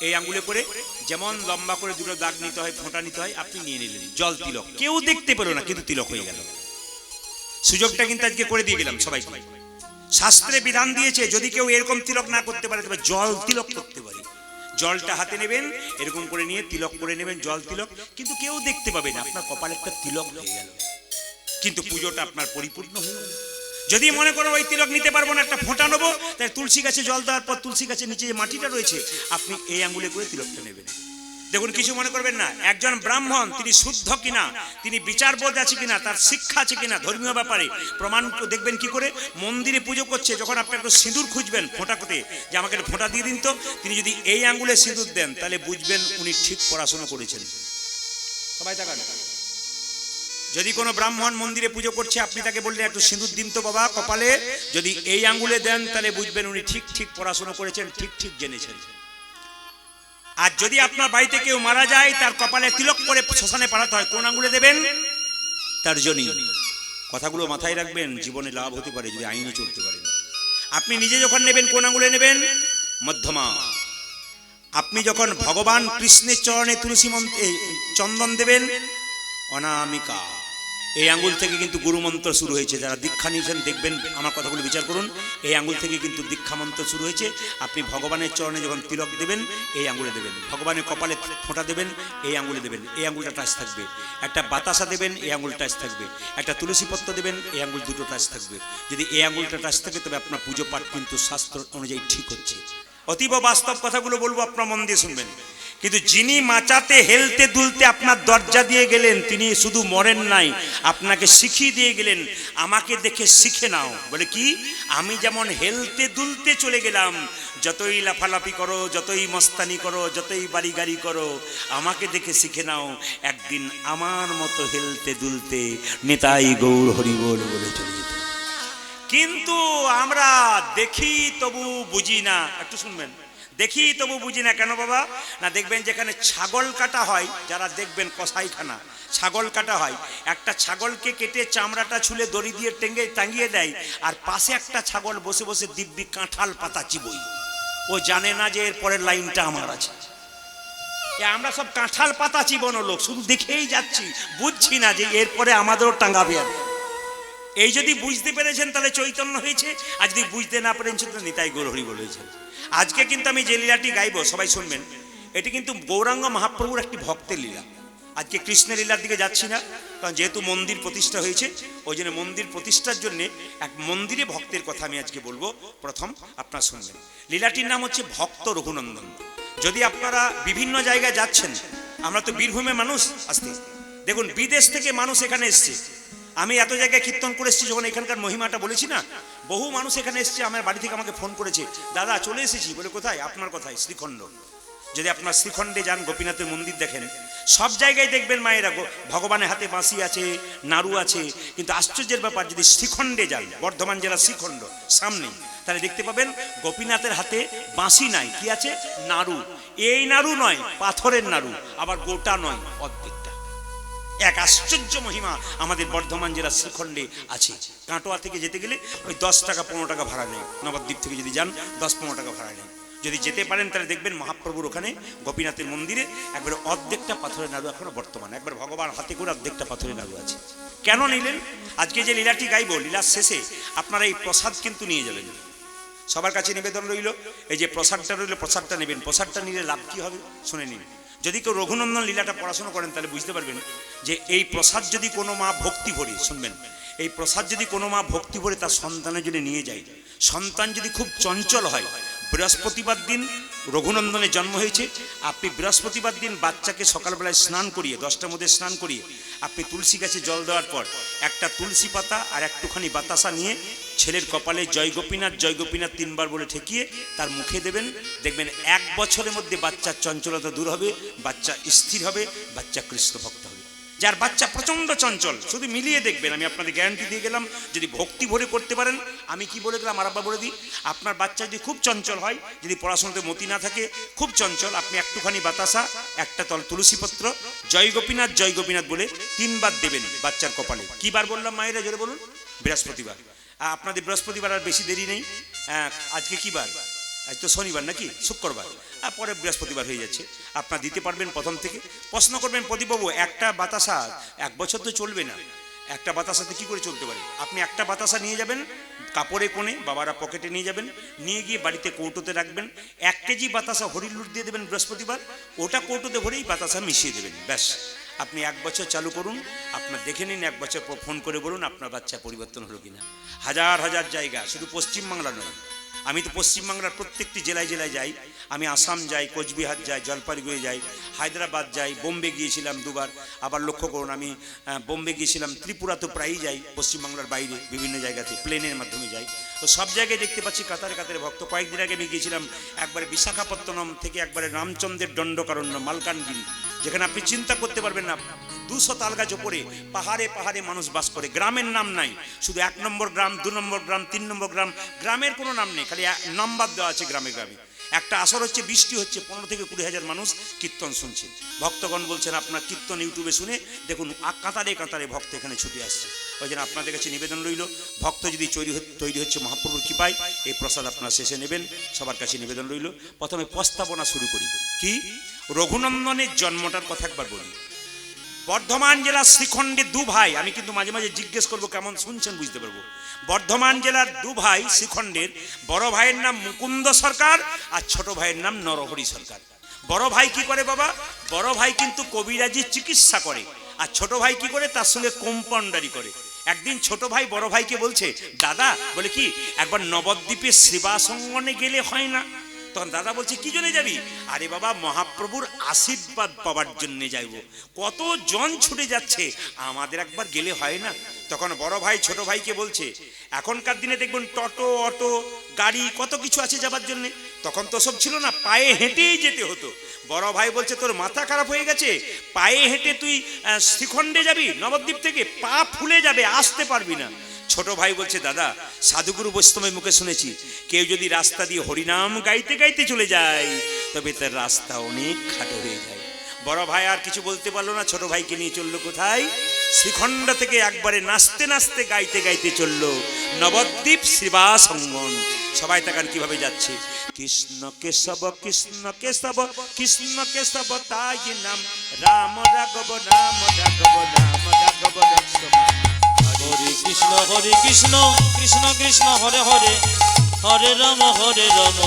এই আঙ্গুলে করে যেমন লম্বা করে দুটো দাগ নিতে হয়, ফোঁটা নিতে হয়, আপনি নিয়ে নিলেন জল তিলক। কেউ দেখতে পেল না, কিন্তু তিলক হয়ে গেল। সুযোগটা কিন্তু আজকে করে দিয়ে গেলাম সবাই। শাস্ত্রে বিধান দিয়েছে, যদি কেউ এরকম তিলক না করতে পারে তবে জল তিলক করতে পারে। জলটা হাতে নেবেন, এরকম করে নিয়ে তিলক করে নেবেন, জল তিলক, কিন্তু কেউ দেখতে পাবে না, আপনার কপালে একটা তিলক হয়ে গেল, কিন্তু পুজোটা আপনার পরিপূর্ণ হয়ে গেল। যদি মনে করো ওই তিলক নিতে পারবো না, একটা ফোঁটা নেবো, তাই তুলসী গাছে জল দেওয়ার পর তুলসী গাছের নিচে যে মাটিটা রয়েছে, আপনি এই আঙ্গুলে করে তিলকটা নেবেন। দেখুন, কিছু মনে করবেন না। একজন ব্রাহ্মণ তিনি শুদ্ধ কিনা, তিনি বিচারবোধ আছে কিনা, তার শিক্ষা আছে কিনা ধর্মীয় ব্যাপারে প্রমাণ দেখবেন কি করে? মন্দিরে পুজো করছে, যখন আপনি একটু সিঁদুর খুঁজবেন ফোঁটা করতে, যে আমাকে একটা ফোঁটা দিয়ে দিন তো, তিনি যদি এই আঙ্গুলে সিঁদুর দেন তাহলে বুঝবেন উনি ঠিক পড়াশোনা করেছেন। সবাই তাকান। যদি কোনো ব্রাহ্মণ মন্দিরে পুজো করছে, আপনি তাকে বললেন একটু সিঁদুর দিন তো বাবা কপালে, যদি এই আঙ্গুলে দেন তাহলে বুঝবেন উনি ঠিক ঠিক পড়াশোনা করেছেন, ঠিক ঠিক জেনেছেন। আর যদি আপনার বাড়িতে কেউ মারা যায়, তার কপালে তিলক করে শ্মশানে পাঠাতে হয়, কোন আঙ্গুলে দেবেন? তার জন্য। কথাগুলো মাথায় রাখবেন, জীবনে লাভ হতে পারে যদি আইনে চলতে পারেন। আপনি নিজে যখন নেবেন কোন আঙ্গুলে নেবেন? মধ্যমা। আপনি যখন ভগবান কৃষ্ণের চরণে তুলসী চন্দন দেবেন, অনামিকা। এই আঙ্গুল থেকে কিন্তু গুরুমন্ত্র শুরু হয়েছে। যারা দীক্ষা নিয়েছেন দেখবেন, আমার কথাগুলো বিচার করুন। এই আঙ্গুল থেকে কিন্তু দীক্ষা মন্ত্র শুরু হয়েছে। আপনি ভগবানের চরণে যখন তিলক দেবেন এই আঙ্গুলে দেবেন, ভগবানের কপালে ফোঁটা দেবেন এই আঙ্গুলে দেবেন, এই আঙ্গুলটা টাচ থাকবে। একটা বাতাসা দেবেন এই আঙ্গুল টাচ থাকবে। একটা তুলসী পত্র দেবেন এই আঙ্গুল দুটো টাচ থাকবে। যদি এই আঙ্গুলটা টাচ থাকে তবে আপনার পুজো পাঠ কিন্তু শাস্ত্র অনুযায়ী ঠিক হচ্ছে। অতীব বাস্তব কথাগুলো বলবো, আপনার মন দিয়ে শুনবেন। কিন্তু যিনি মাচাতে হেলতে দুলতে আপনার দরজা দিয়ে গেলেন, তিনি শুধু মরেন নাই, আপনাকে শিখিয়ে দিয়ে গেলেন, আমাকে দেখে শিখে নাও। বলে কি, আমি যেমন হেলতে দুলতে চলে গেলাম, যতই লাফালাফি করো, যতই মস্তানি করো, যতই বাড়ি গাড়ি করো, আমাকে দেখে শিখে নাও, একদিন আমার মতো হেলতে দুলতে নিতাই গৌর হরিবোল বলে চলে যেত। কিন্তু আমরা দেখি তবু বুঝি না। একটু শুনবেন, দেখি তবু বুঝি না। কেন বাবা? না, দেখবেন যেখানে ছাগল কাটা হয়, যারা দেখবেন কসাইখানা ছাগল কাটা হয়, একটা ছাগলকে কেটে চামড়াটা ছুলে দড়ি দিয়ে টেঙ্গে টাঙিয়ে দেয়, আর পাশে একটা ছাগল বসে বসে দিব্যি কাঁঠাল পাতা চিবই। ও জানে না যে এর পরের লাইনটা আমার আছে। আমরা সব কাঁঠাল পাতা চিবানো লোক, শুধু দেখেই যাচ্ছি, বুঝছি না যে এরপরে আমাদেরও টাঙ্গাবে। আর এই যদি বুঝতে পেরেছেন তাহলে চৈতন্য হয়েছে, আর যদি বুঝতে না পেরেছেন তো নিতাই গৌর হরি বলেছেন। আজকে কিন্তু আমি যে লীলাটি গাইব, সবাই শুনবেন, এটি কিন্তু গৌরাঙ্গ মহাপ্রভুর একটি ভক্তের লীলা। আজকে কৃষ্ণের লীলার দিকে যাচ্ছি না, কারণ যেহেতু মন্দির প্রতিষ্ঠা হয়েছে, ওই জন্য মন্দির প্রতিষ্ঠার জন্য এক মন্দিরে ভক্তের কথা আমি আজকে বলবো। প্রথম আপনারা শুনবেন, লীলাটির নাম হচ্ছে ভক্ত রঘুনন্দন। যদি আপনারা বিভিন্ন জায়গায় যাচ্ছেন, আমরা তো বীরভূমে মানুষ, আসতে দেখুন বিদেশ থেকে মানুষ এখানে এসছে। আমি এত জায়গায় কীর্তন করে এসেছি, যখন এখানকার মহিমাটা বলেছি না, বহু মানুষ এখানে এসছে। আমার বাড়ি থেকে আমাকে ফোন করেছে, দাদা চলে এসেছি। বলে কোথায়? আপনার কোথায়? শ্রীখণ্ড। যদি আপনার শ্রীখণ্ডে যান, গোপীনাথের মন্দির দেখেন, সব জায়গায় দেখবেন মায়েরা ভগবানের হাতে বাঁশি আছে, নাড়ু আছে। কিন্তু আশ্চর্যের ব্যাপার, যদি শ্রীখণ্ডে যান, বর্ধমান জেলার শ্রীখণ্ড সামনে, তাহলে দেখতে পাবেন গোপীনাথের হাতে বাঁশি নাই, কি আছে? নাড়ু। এই নাড়ু নয়, পাথরের নাড়ু, আবার গোটা নয়, অর্ধেকটা। এক আশ্চর্য মহিমা আমাদের বর্ধমান জেলার শ্রীখণ্ডে আছে। কাটোয়া থেকে যেতে গেলে ওই 10 টাকা 15 টাকা ভাড়া নেয়। নবদ্বীপ থেকে যদি যান 10-15 টাকা ভাড়া নেয়। যদি যেতে পারেন তাহলে দেখবেন মহাপ্রভুর ওখানে গোপীনাথের মন্দিরে একবারে অর্ধেকটা পাথরের নাড়ু এখনো বর্তমানে, একবার ভগবান হাতে করে অর্ধেকটা পাথরের নাড়ু আছে। কেন নিলেন? আজকে যে লীলাটি গাইব, লীলার শেষে আপনারা এই প্রসাদ কিন্তু নিয়ে যাবেন। সবার কাছে নিবেদন রইল, এই যে প্রসাদটা রইল, প্রসাদটা নেবেন। প্রসাদটা নিলে লাভ কি হবে শুনে নিন। যদি কেউ রঘুনন্দন লীলাটা পড়াশোনা করেন তাহলে বুঝতে পারবেন যে এই প্রসাদ যদি কোনো মা ভক্তি ভরে, শুনবেন, এই প্রসাদ যদি কোনো মা ভক্তি ভরে তার সন্তানের জন্য নিয়ে যায়, সন্তান যদি খুব চঞ্চল হয়, বৃহস্পতিবার দিন রঘুনন্দনের জন্ম হয়েছে, আপনি বৃহস্পতিবার দিন বাচ্চাকে সকালবেলায় স্নান করিয়ে, 10টার মধ্যে স্নান করিয়ে, আপনি তুলসী গাছে জল দেওয়ার পর একটা তুলসী পাতা আর একটুখানি বাতাসা নিয়ে ছেলের কপালে জয় গোপীনাথ 3 বার বলে ঠেকিয়ে তার মুখে দেবেন। দেখবেন 1 বছরের মধ্যে বাচ্চার চঞ্চলতা দূর হবে, বাচ্চা স্থির হবে, বাচ্চা কৃষ্ণ ভক্ত হবে। যার বাচ্চা প্রচণ্ড চঞ্চল, শুধু মিলিয়ে দেখবেন, আমি আপনাদের গ্যারান্টি দিয়ে গেলাম, যদি ভক্তি ভরে করতে পারেন, আমি কি বলে গেলাম আর আবার বলে দিই, আপনার বাচ্চা যদি খুব চঞ্চল হয়, যদি পড়াশোনাতে মতি না থাকে, খুব চঞ্চল, আপনি একটুখানি বাতাসা, একটা তুলসীপত্র, জয় গোপীনাথ বলে 3 বার দেবেন বাচ্চার কপালে। কি বার বললাম মায়েরা, জোরে বলুন? বৃহস্পতিবার। আপনাদের বৃহস্পতিবার আর বেশি দেরি নেই। আজকে কি বার? আজ তো শনিবার নাকি, শুক্রবার, আর পরে বৃহস্পতিবার হয়ে যাচ্ছে। আপনারা দিতে পারবেন প্রথম থেকে। প্রশ্ন করবেন, প্রদীপবাবু একটা বাতাসা 1 বছর তো চলবে না, একটা বাতাসাতে কি করে চলতে পারে? আপনি একটা বাতাসা নিয়ে যাবেন কাপড়ে কোণে, বাবারা পকেটে নিয়ে যাবেন, নিয়ে গিয়ে বাড়িতে কৌটোতে রাখবেন। 1 কেজি বাতাসা হরির লুট দিয়ে দেবেন বৃহস্পতিবার, ওটা কৌটোতে ভরেই বাতাসা মিশিয়ে দেবেন, ব্যাস। আপনি 1 বছর চালু করুন, আপনার দেখে নিন, 1 বছর পর ফোন করে বলুন আপনার বাচ্চা পরিবর্তন হলো কিনা। হাজার হাজার জায়গা, শুধু পশ্চিমবাংলা নয়, আমি তো পশ্চিমবাংলার প্রত্যেকটি জেলায় জেলায় যাই। আমি আসাম যাই, কোচবিহার যাই, জলপাইগুড়ি যাই, হায়দ্রাবাদ যাই, বোম্বে গিয়েছিলাম 2 বার। আবার লক্ষ্য করুন, আমি বোম্বে গিয়েছিলাম, ত্রিপুরা তো প্রায়ই যাই, পশ্চিমবাংলার বাইরে বিভিন্ন জায়গাতে প্লেনের মাধ্যমে যাই। তো সব জায়গায় দেখতে পাচ্ছি কাতারে কাতারে ভক্ত। কয়েকদিন আগে আমি গিয়েছিলাম একবারে বিশাখাপত্তনম থেকে একবারে রামচন্দ্রের দণ্ডকারণ্য মালকানগিরি, যেখানে আপনি চিন্তা করতে পারবেন না, 200 তাল গাছ ওপরে, পাহাড়ে পাহাড়ে মানুষ বাস করে। গ্রামের নাম নাই, শুধু 1 নম্বর গ্রাম, 2 নম্বর গ্রাম, 3 নম্বর গ্রাম, গ্রামের কোনো নাম নেই, খালি নাম্বার দেওয়া আছে গ্রামে গ্রামে। একটা আসর হচ্ছে, বৃষ্টি হচ্ছে, 15 থেকে 20 হাজার মানুষ কীর্তন শুনছে। ভক্তগণ বলছেন আপনার কীর্তন ইউটিউবে শুনে দেখুন, কাতারে কাতারে ভক্ত এখানে ছুটে আসছে। ওই জন্য আপনাদের কাছে নিবেদন রইল, ভক্ত যদি তৈরি হচ্ছে মহাপ্রভুর কৃপায়, এই প্রসাদ আপনারা শেষে নেবেন। সবার কাছে নিবেদন রইল। প্রথমে প্রস্তাবনা শুরু করি। কি? রঘুনন্দনের জন্মটার কথা একবার বলি। বর্ধমান জেলার শ্রীখণ্ডে দু ভাই, আমি কিন্তু মাঝে মাঝে জিজ্ঞেস করবো কেমন শুনছেন বুঝতে পারবো। বর্ধমান জেলার দু ভাই শ্রীখণ্ডের, বড় ভাইয়ের নাম মুকুন্দ সরকার আর ছোট ভাইয়ের নাম নরহরি সরকার। বড় ভাই কি করে বাবা? বড় ভাই কিন্তু কবিরাজি চিকিৎসা করে, আর ছোট ভাই কি করে? তার সঙ্গে কম্পাউন্ডারি করে। একদিন ছোট ভাই বড় ভাইকে বলছে, দাদা বলে কি একবার নবদ্বীপে সেবাসঙ্গনে গেলে হয় না? তখন দাদা বলছে কি জন্য যাবি? আরে বাবা মহাপ্রভুর আশীর্বাদ পাওয়ার জন্য যাইব, কত জন ছুটে যাচ্ছে, আমাদের একবার গেলে হয় না? তখন বড় ভাই ছোট ভাইকে বলছে, এখনকার দিনে দেখবেন টোটো অটো গাড়ি কত কিছু আছে যাবার জন্য, তখন তো সব ছিল না, পায়ে হেঁটেই যেতে হতো। বড় ভাই বলছে তোর মাথা খারাপ হয়ে গেছে, পায়ে হেঁটে তুই শ্রীখণ্ডে যাবি নবদ্বীপ থেকে? পা ফুলে যাবে, আসতে পারবি না। ছোট ভাই বলছে, দাদা সাধুগুরু বৈষ্ণবের মুখে শুনেছি কেউ যদি রাস্তা দিয়ে হরিনাম গাইতে গাইতে চলে যায় তবে তার রাস্তা অনেক খাটো হয়ে যায়। বড় ভাই আর কিছু বলতে পারলো না, ছোট ভাইকে নিয়ে চললো কোথায়? শ্রীখণ্ড থেকে একবারে নাচতে নাচতে গাইতে গাইতে চললো নবদ্বীপ সেবাসঙ্গন। সবাই তাকান কিভাবে যাচ্ছে, কৃষ্ণ কেশব কৃষ্ণ কেশব কৃষ্ণ কেশব তাই নাম, রাম রাঘব রাম রাঘব রাম রাঘব রক্ষম। হরে কৃষ্ণ কৃষ্ণ কৃষ্ণ হরে হরে, হরে রাম রাম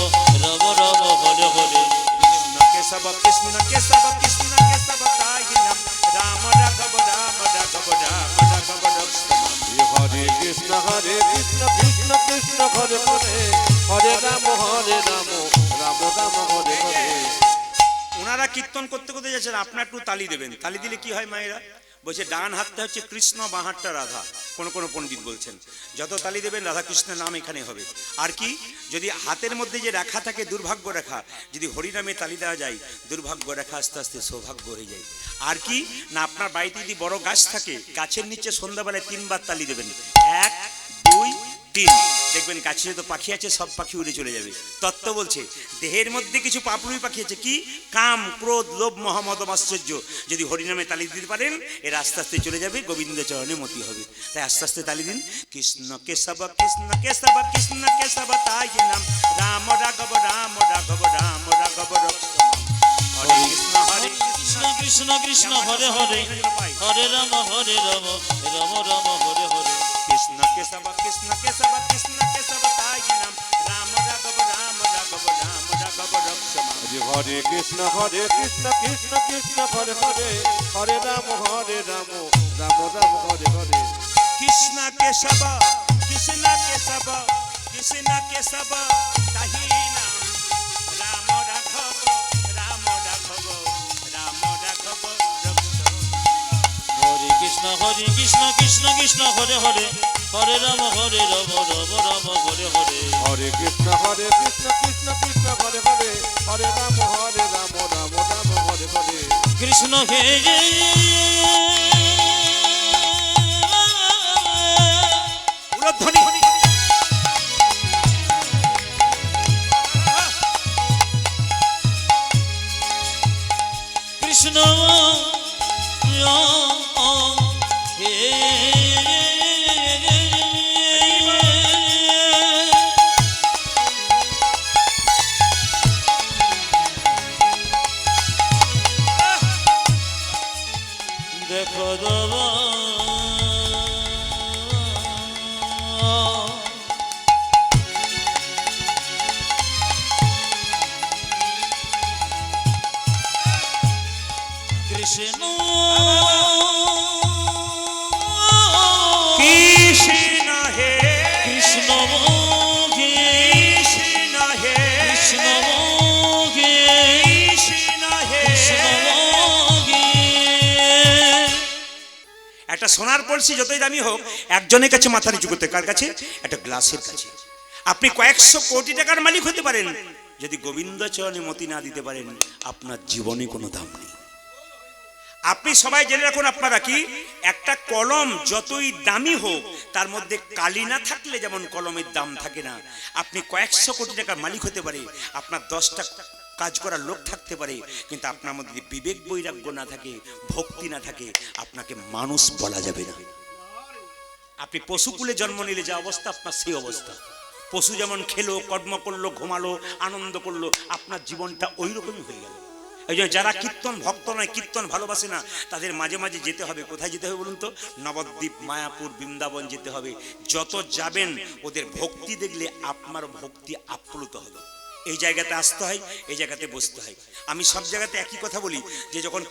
রাম হরে হরে। কৃষ্ণ কেশব কৃষ্ণ কেশব কৃষ্ণ কেশব তাই নাম, রাম রাঘব রাম রাঘব রাম রাঘব রক্ষম। হরে কৃষ্ণ কৃষ্ণ কৃষ্ণ হরে হরে, হরে রাম রাম রাম হরে হরে। ওনারা কীর্তন করতে করতে যাচ্ছেন, আপনার একটু তালি দেবেন। তালি দিলে কি হয় মায়েরা? বলছে ডান হাতটা হচ্ছে কৃষ্ণ, বাঁ হাতটা রাধা। কোন কোন পণ্ডিত বলছেন যত তালি দেবেন রাধা কৃষ্ণের নাম এখানে হবে। আর কি, যদি হাতের মধ্যে যে রেখা থাকে দুর্ভাগ্য রেখা, যদি হরিনামে তালি দেওয়া যায় দুর্ভাগ্য রেখা আস্তে আস্তে সৌভাগ্য হয়ে যায়। আর কি না, আপনার বাড়িতে যদি বড় গাছ থাকে, গাছের নিচে সন্ধ্যাবেলায় 3 বার তালি দেবেন, 1 2 3, দেখবেন গাছে তো পাখি আছে, সব পাখি উড়ে চলে যাবে। তত্ত্ব বলছে দেহের মধ্যে কিছু পাপড়ুই পাখি আছে, কি কাম ক্রোধ লোভ মোহ মদ মাশ্চর্য, যদি হরিনামে তালি দিতে পারেন এর আস্তে আস্তে চলে যাবে, গোবিন্দ চরণে মতি হবে। তাই আস্তে আস্তে তালি দিন, কৃষ্ণ কেশব কৃষ্ণ কেশব কৃষ্ণ কেশব তাই নাম, রাম রাঘব রাম রাঘব রাম রাঘব রক্ষম। হরে কৃষ্ণ কৃষ্ণ কৃষ্ণ কৃষ্ণ হরে হরে, হরে রাম রাম রাম হরে হরে। কৃষ্ণ কেশব কৃষ্ণ কেশব কৃষ্ণ কেশব তাই নাম, রাম রাঘব রাম রাঘব রাম রাঘব রক্ষম। হরে কৃষ্ণ কৃষ্ণ কৃষ্ণ হরে হরে, হরে রাম রাম রাম হরে হরে। কৃষ্ণ কেশব কৃষ্ণ কেশব কৃষ্ণ কেশব তাহি নাম, রাম রাঘব রাম রাঘব রাম রাঘব রক্ষম। হরে কৃষ্ণ কৃষ্ণ কৃষ্ণ হরে হরে, হরে রাম রাম রাম হরে হরে। হরে কৃষ্ণ কৃষ্ণ কৃষ্ণ হরে হরে, হরে রাম রাম রাম হরে হরে। কৃষ্ণ হে উলধ্বনি কৃষ্ণ হে দেখো বাবা কৃষ্ণ কৃষ্ণ হে কৃষ্ণ হে কৃষ্ণ হে কৃষ্ণ হে কৃষ্ণ হে। একটা সোনার কলসি যতই দামি হোক একজনের কাছে মাথা নিচু করতে, কার কাছে? একটা গ্লাসের কাছে। আপনি কয়েকশো কোটি টাকার মালিক হতে পারেন, যদি গোবিন্দ চরণে মতি না দিতে পারেন আপনার জীবনে কোনো দাম নেই। আপনি সবাই জেনে রাখুন, আপনারা কি একটা কলম যতই দামি হোক তার মধ্যে কালি না থাকলে যেমন কলমের দাম থাকে না, আপনি কয়েকশো কোটি টাকার মালিক হতে পারে, আপনার 10টা কাজ করার লোক থাকতে পারে, কিন্তু আপনার মধ্যে বিবেক বৈরাগ্য না থাকে, ভক্তি না থাকে, আপনাকে মানুষ বলা যাবে না। আপনি পশুকুলে জন্ম নিলে যে অবস্থা আপনার সেই অবস্থা। পশু যেমন খেলো, কর্ম করলো, ঘুমালো, আনন্দ করলো, আপনার জীবনটা ওই রকমই হয়ে গেল। এই জন্য যারা কীর্তন ভক্ত নয়, কীর্তন ভালোবাসে না, তাদের মাঝে মাঝে যেতে হবে। কোথায় যেতে হবে বলুন তো? নবদ্বীপ, মায়াপুর, বৃন্দাবন যেতে হবে। যত যাবেন ওদের ভক্তি দেখলে আপনার ভক্তি আপ্লুত হবে। এই জায়গাতে আসতে হয়, এই জায়গাতে বসতে হয়। আমি সব জায়গাতে একই কথা বলি যে যখন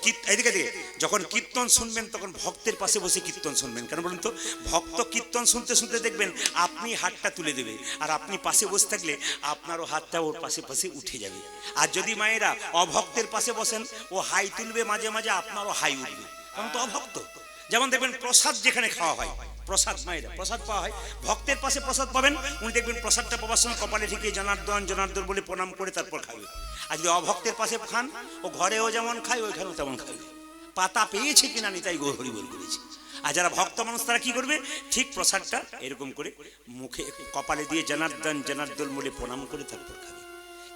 যখন কীর্তন শুনবেন তখন ভক্তের পাশে বসে কীর্তন শুনবেন। কেন বলুন তো? ভক্ত কীর্তন শুনতে শুনতে দেখবেন আপনি হাতটা তুলে দেবে, আর আপনি পাশে বসে থাকলে আপনারও হাতটা ওর পাশে পাশে উঠে যাবে। আর যদি মায়েরা অভক্তের পাশে বসেন, ও হাই তুলবে মাঝে মাঝে, আপনারও হাই উঠবে, কারণ তো অভক্ত। যেমন দেখবেন প্রসাদ যেখানে খাওয়া হয়, প্রসাদ মায়েরা প্রসাদ পাওয়া হয়, ভক্তের পাশে প্রসাদ পাবেন, উনি দেখবেন প্রসাদটা পাওয়ার সময় কপালে ঠিকই জনার্দন জনার্দন বলে প্রণাম করে তারপর খাবে। আর যদি অভক্তের পাশে খান, ও ঘরেও যেমন খায় ওইখানেও তেমন খাবে। পাতা পেয়েছে কিনা নি তাই হরি বল করেছে। আর যারা ভক্ত মানুষ তারা কি করবে? ঠিক প্রসাদটা এরকম করে মুখে কপালে দিয়ে জনার্দন জনার্দন বলে প্রণাম করে তারপর খাবে।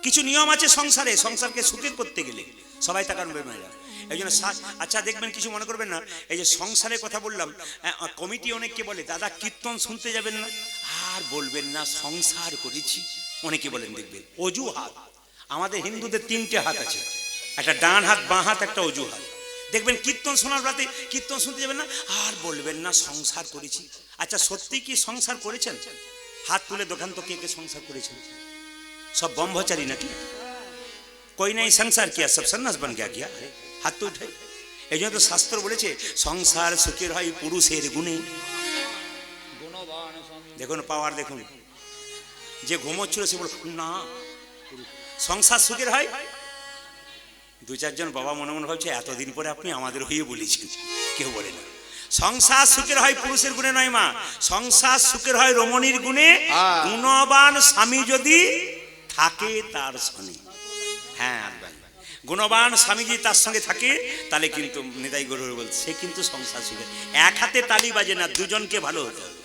কিছু নিয়ম আছে সংসারে, সংসারকে সুখের করতে গেলে সবাই তাকানবে মায়েরা। এই জন্য আচ্ছা দেখবেন, কিছু মনে করবেন না, এই যে সংসারের কথা বললাম, কমিটি অনেককে বলে দাদা কীর্তন শুনতে যাবেন না, আর বলবেন না সংসার করেছি। অনেকে বলেন, দেখবেন অজুহাত। আমাদের হিন্দুদের 3টে হাত আছে, একটা ডান হাত, বাঁ হাত, একটা অজুহাত। দেখবেন কীর্তন শোনার রাতে কীর্তন শুনতে যাবেন না, আর বলবেন না সংসার করেছি। আচ্ছা সত্যি কি সংসার করেছেন? হাত তুলে দোকান তো কে কে সংসার করেছেন? सब ब्रह्मचारी नाकि कोई नहीं संसार किया, सब सन्यास बन गया क्या? हाथ तो उठे। এই জন্য তো শাস্ত্র বলেছে সংসার সুখের হয় পুরুষের গুণে। দেখুন পাওয়ার, দেখুন যে ঘুমোচ্ছিল সে বল না সংসার সুখের হয়। 2-4 জন বাবা মনে মনে ভাবছে এতদিন পরে আপনি আমাদের হয়ে বলেছেন। কেউ বলে না সংসার সুখের হয় পুরুষের গুণে নয় মা, সংসার সুখের হয় রমণীর গুণে। গুণবান স্বামী যদি থাকে তার সঙ্গে, হ্যাঁ গুণবান স্বামী যদি তার সঙ্গে থাকে তাহলে কিন্তু নিতাই গৌর বলছে সে কিন্তু সংসার সুখের। এক হাতে তালি বাজে না, দুজনকে ভালো হতে হবে।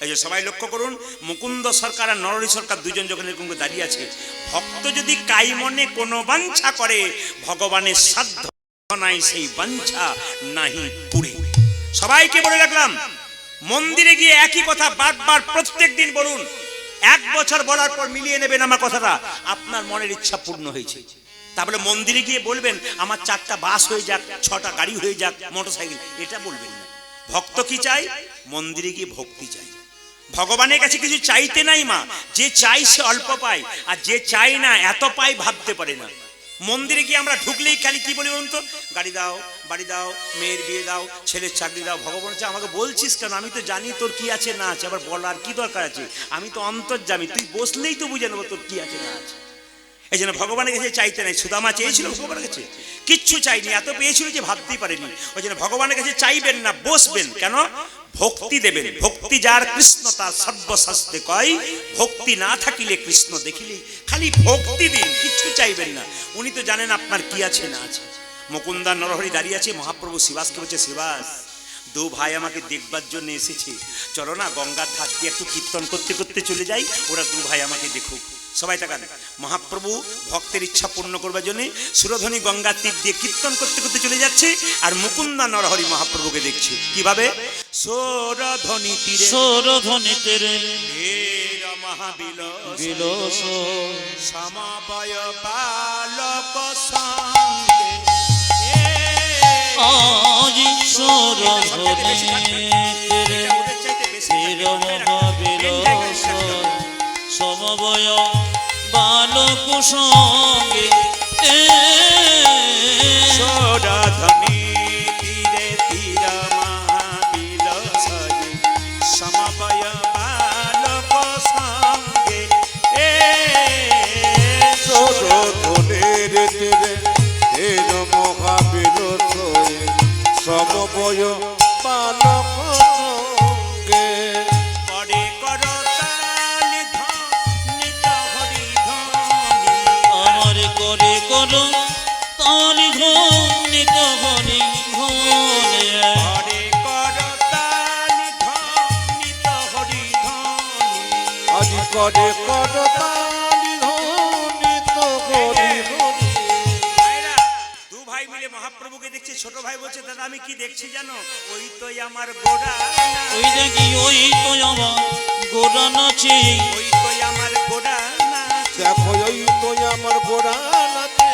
এই যে সবাই লক্ষ্য করুন, মুকুন্দ সরকার আর নরহরি সরকার দুজন যখন এরকম দাঁড়িয়ে আছে, ভক্ত যদি কাই মনে কোনো বাঞ্ছা করে, ভগবানের সাধ্য নাই সেই বাঞ্ছা নাহি পুরে। সবাইকে বলে রাখলাম, মন্দিরে গিয়ে একই কথা বারবার প্রত্যেক দিন বলুন। 1 বছর বলার পর মিলিয়ে নেবেন আমার কথাটা, আপনার মনের ইচ্ছা পূর্ণ হয়েছে। তারপরে মন্দিরে গিয়ে বলবেন আমার 4টা বাস হয়ে যাক, 6টা গাড়ি হয়ে যাক, মোটরসাইকেল, এটা বলবেন না। ভক্ত কি চাই? মন্দিরে গিয়ে ভক্তি চাই। ভগবানের কাছে কিছু চাইতে নাই মা, যে চাই সে অল্প পায়, আর যে চাই না এত পায় ভাবতে পারে না। মন্দিরে গিয়ে আমরা ঢুকলেই খালি কি বলি বলুন তো? গাড়ি দাও, বাড়ি দাও, মেয়ের বিয়ে দাও, ছেলের চাকরি দাও। ভগবান হচ্ছে আমাকে বলছিস কেন? আমি তো জানি তোর কি আছে না আছে, আবার বলার কি দরকার আছে? আমি তো অন্তর্যামী, তুই বসলেই তো বুঝে নেবো তোর কি আছে না আছে। এই জন্য ভগবানের কাছে চাইতে নাই। সুদামা চেয়েছিল ভগবানের কাছে, কিচ্ছু চাইনি, এত পেয়েছিল যে ভাবতেই পারেনি। ওই জন্য ভগবানের কাছে চাইবেন না, বসবেন। কেন? ভক্তি দেবেন। ভক্তি যার কৃষ্ণ তার সর্বশাস্ত্রে কয়, ভক্তি না থাকিলে কৃষ্ণ দেখিলে। খালি ভক্তি দিন, কিচ্ছু চাইবেন না। উনি তো জানেন আপনার কি আছে না আছে। মুকুন্দা নরহরি দাঁড়িয়ে আছে, মহাপ্রভু শিবাসকে বলছে শিবাস 2 ভাই আমাকে দেখবার জন্য এসেছে, চলো না গঙ্গার ধার দিয়ে একটু কীর্তন করতে করতে চলে যাই, ওরা 2 ভাই আমাকে দেখুক। সবাই তাকান, মহাপ্রভু ভক্তের ইচ্ছা পূর্ণ করবার জন্য সুরধ্বনি গঙ্গার তীর দিয়ে কীর্তন করতে করতে চলে যাচ্ছে, আর মুকুন্দা নরহরি মহাপ্রভুকে দেখছে কিভাবে? সুরধ্বনি তীরে, সুরধ্বনি তীরে মহাবিলাস সমবয় বালক সঙ্গে। আজি সুরধ্বনি তীরে মহাবিলাস সমবয় বালক সঙ্গে। সুরধ্বনি তীরে তীর মহাবিলাস সমবয় বালক সঙ্গে। সুরধ্বনির তীরে তীর মহাবিলাস সমবয় বালক সঙ্গে। পরে কর তালি ধ্বনিত হরি ধ্বনি, আমার করে করো তালি ধ্বনিত হরি ধ্বনি। পরে কর তালি ধ্বনিত হরি ধ্বনি। আজি করে কর তালি ধ্বনিত হরি ধ্বনি। ভাইরা, 2 ভাই মিলে মহাপ্রভুকে দেখছে। ছোট ভাই বলছে দাদা আমি কি দেখছি জানো? ওই তো আমার গোড়া, ওই দেখি ওই তো আমার গোড়া নাচে, ওই তো আমার গোড়া নাচে। দেখো ওই তো আমার গোড়া নাচে।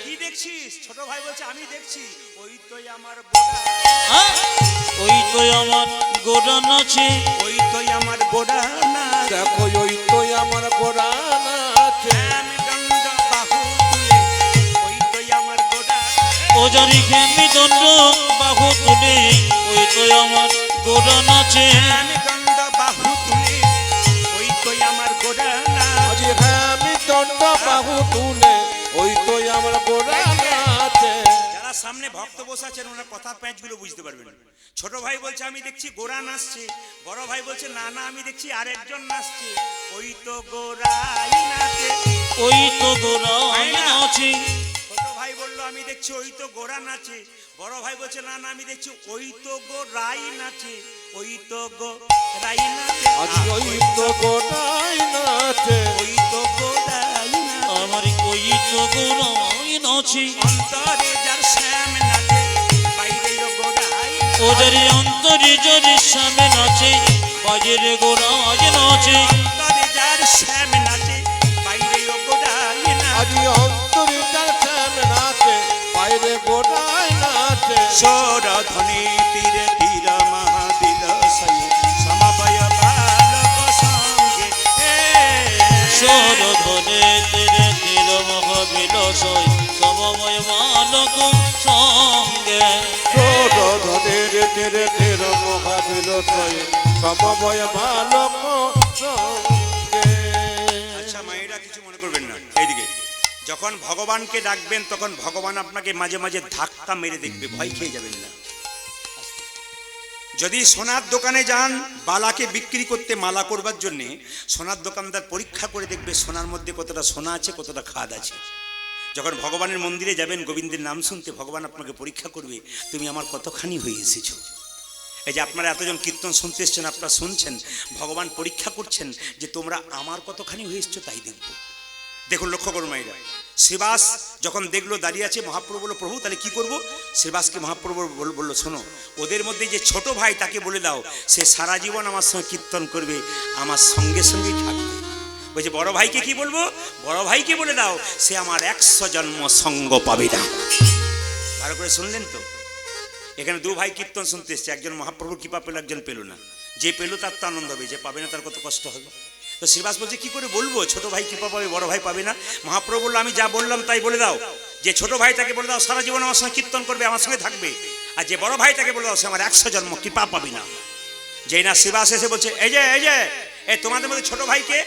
কি দেখছো দেখছিস? ছোট ভাই বলছে আমি দেখছি। ওই তো আমার গোড়া, ওই তো আমার গোড়া নাচে, ওই তো আমার গোড়া না। দেখো ওই তো আমার গোড়া নাচে, আমি দণ্ড বাহু তুলে, ওই তো আমার গোড়া। ও জারি খেমি দণ্ড বাহু তুলে, ওই তো আমার গোড়া নাচে। আমি দণ্ড বাহু তুলে, ওই তো আমার গোড়া না। আজি হ্যাঁ আমি দণ্ড বাহু তুলে, ওই তো আমার গোড়া নাচে। যারা সামনে ভক্ত বসে আছেন ওনার কথার প্যাঁচগুলো বুঝতে পারবেন। ছোট ভাই বলছে আমি দেখছি গোরা নাচছে, বড় ভাই বলছে না না আমি দেখছি আরেকজন নাচছে। ওই তো গোরাই নাচে, ওই তো গোড়া নাচে। ছোট ভাই বললো আমি দেখছি ওই তো গোরা নাচে, বড় ভাই বলছে না না আমি দেখছি ওই তো গোরাই নাচে, ওই তো গোরাই নাচে। আজি ওই তো গোড়াই নাচে, ওই তো গোরাই নাচে। আমার ওই তো গোড়া নাচে। অন্তরে যার শ্যাম নাচে, বাইরে গোরাই। ও জারি অন্তরে জারি সামনে নাচে, বাজের গোড়া নাচে। অন্তরে যার শ্যাম নাচে, বাইরে গোরাই নাচে। আজি অন্তরে যার শ্যাম নাচে, বাইরে গোড়াই নাচে। সৌরধ্বনি তীরে তীর মহাদিল সয়ে সমবয় বালক সঙ্গে। সর ধরে তেরে তীর মহাবিলাসয়, সমময় বালক সঙ্গে। ছোট ধনের তেরে তের মহাবিল সয়ে, সমবয় বালক সঙ্গে। আচ্ছা মায়েরা কিছু মনে করবেন না, এইদিকে যখন ভগবানকে ডাকবেন তখন ভগবান আপনাকে মাঝে মাঝে ধাক্কা মেরে দেখবে, ভয় খেয়ে যাবেন না। যদি সোনার দোকানে যান বালাকে বিক্রি করতে মালা করবার জন্যে, সোনার দোকানদার পরীক্ষা করে দেখবে সোনার মধ্যে কতটা সোনা আছে কতটা খাদ আছে। যখন ভগবানের মন্দিরে যাবেন গোবিন্দের নাম শুনতে, ভগবান আপনাকে পরীক্ষা করবে তুমি আমার কতখানি হয়ে এসেছো। এই যে আপনারা এতজন কীর্তন শুনতে এসছেন, আপনারা শুনছেন, ভগবান পরীক্ষা করছেন যে তোমরা আমার কতখানি হয়ে এসছো তাই দেখব। দেখুন লক্ষ্য করুন মায়েরা, শ্রীবাস যখন দেখলো দাঁড়িয়ে আছে, মহাপ্রভু বলল প্রভু তাহলে কি করব? শ্রীবাসকে মহাপ্রভু বললো শোনো, ওদের মধ্যে যে ছোট ভাই তাকে বলে দাও সে সারা জীবন আমার সঙ্গে কীর্তন করবে, আমার সঙ্গে সঙ্গেই থাকবে। বলছে বড় ভাইকে কি বলবো? বড় ভাইকে বলে দাও সে আমার 100 জন্ম সঙ্গ পাবে না। ভালো করে শুনলেন তো? এখানে দু ভাই কীর্তন শুনতে এসছে, একজন মহাপ্রভুর কৃপা পেল, একজন পেল না। যে পেল তার তো আনন্দ হবে, যে পাবে না তার কত কষ্ট হবে। তো শ্রীবাস বলছে কি করে বলবো ছোট ভাই কৃপা পাবে বড় ভাই পাবে না? মহাপ্রভু বললো আমি যা বললাম তাই বলে দাও, যে ছোট ভাই তাকে বলে দাও সারা জীবন আমার সঙ্গে কীর্তন করবে, আমার সঙ্গে থাকবে, আর যে বড় ভাই তাকে বলে দাও সে আমার 100 জন্ম কৃপা পাবে না। যেই না শ্রীবাস এসে বলছে এই যে তোমাদের মধ্যে ছোট ভাইকে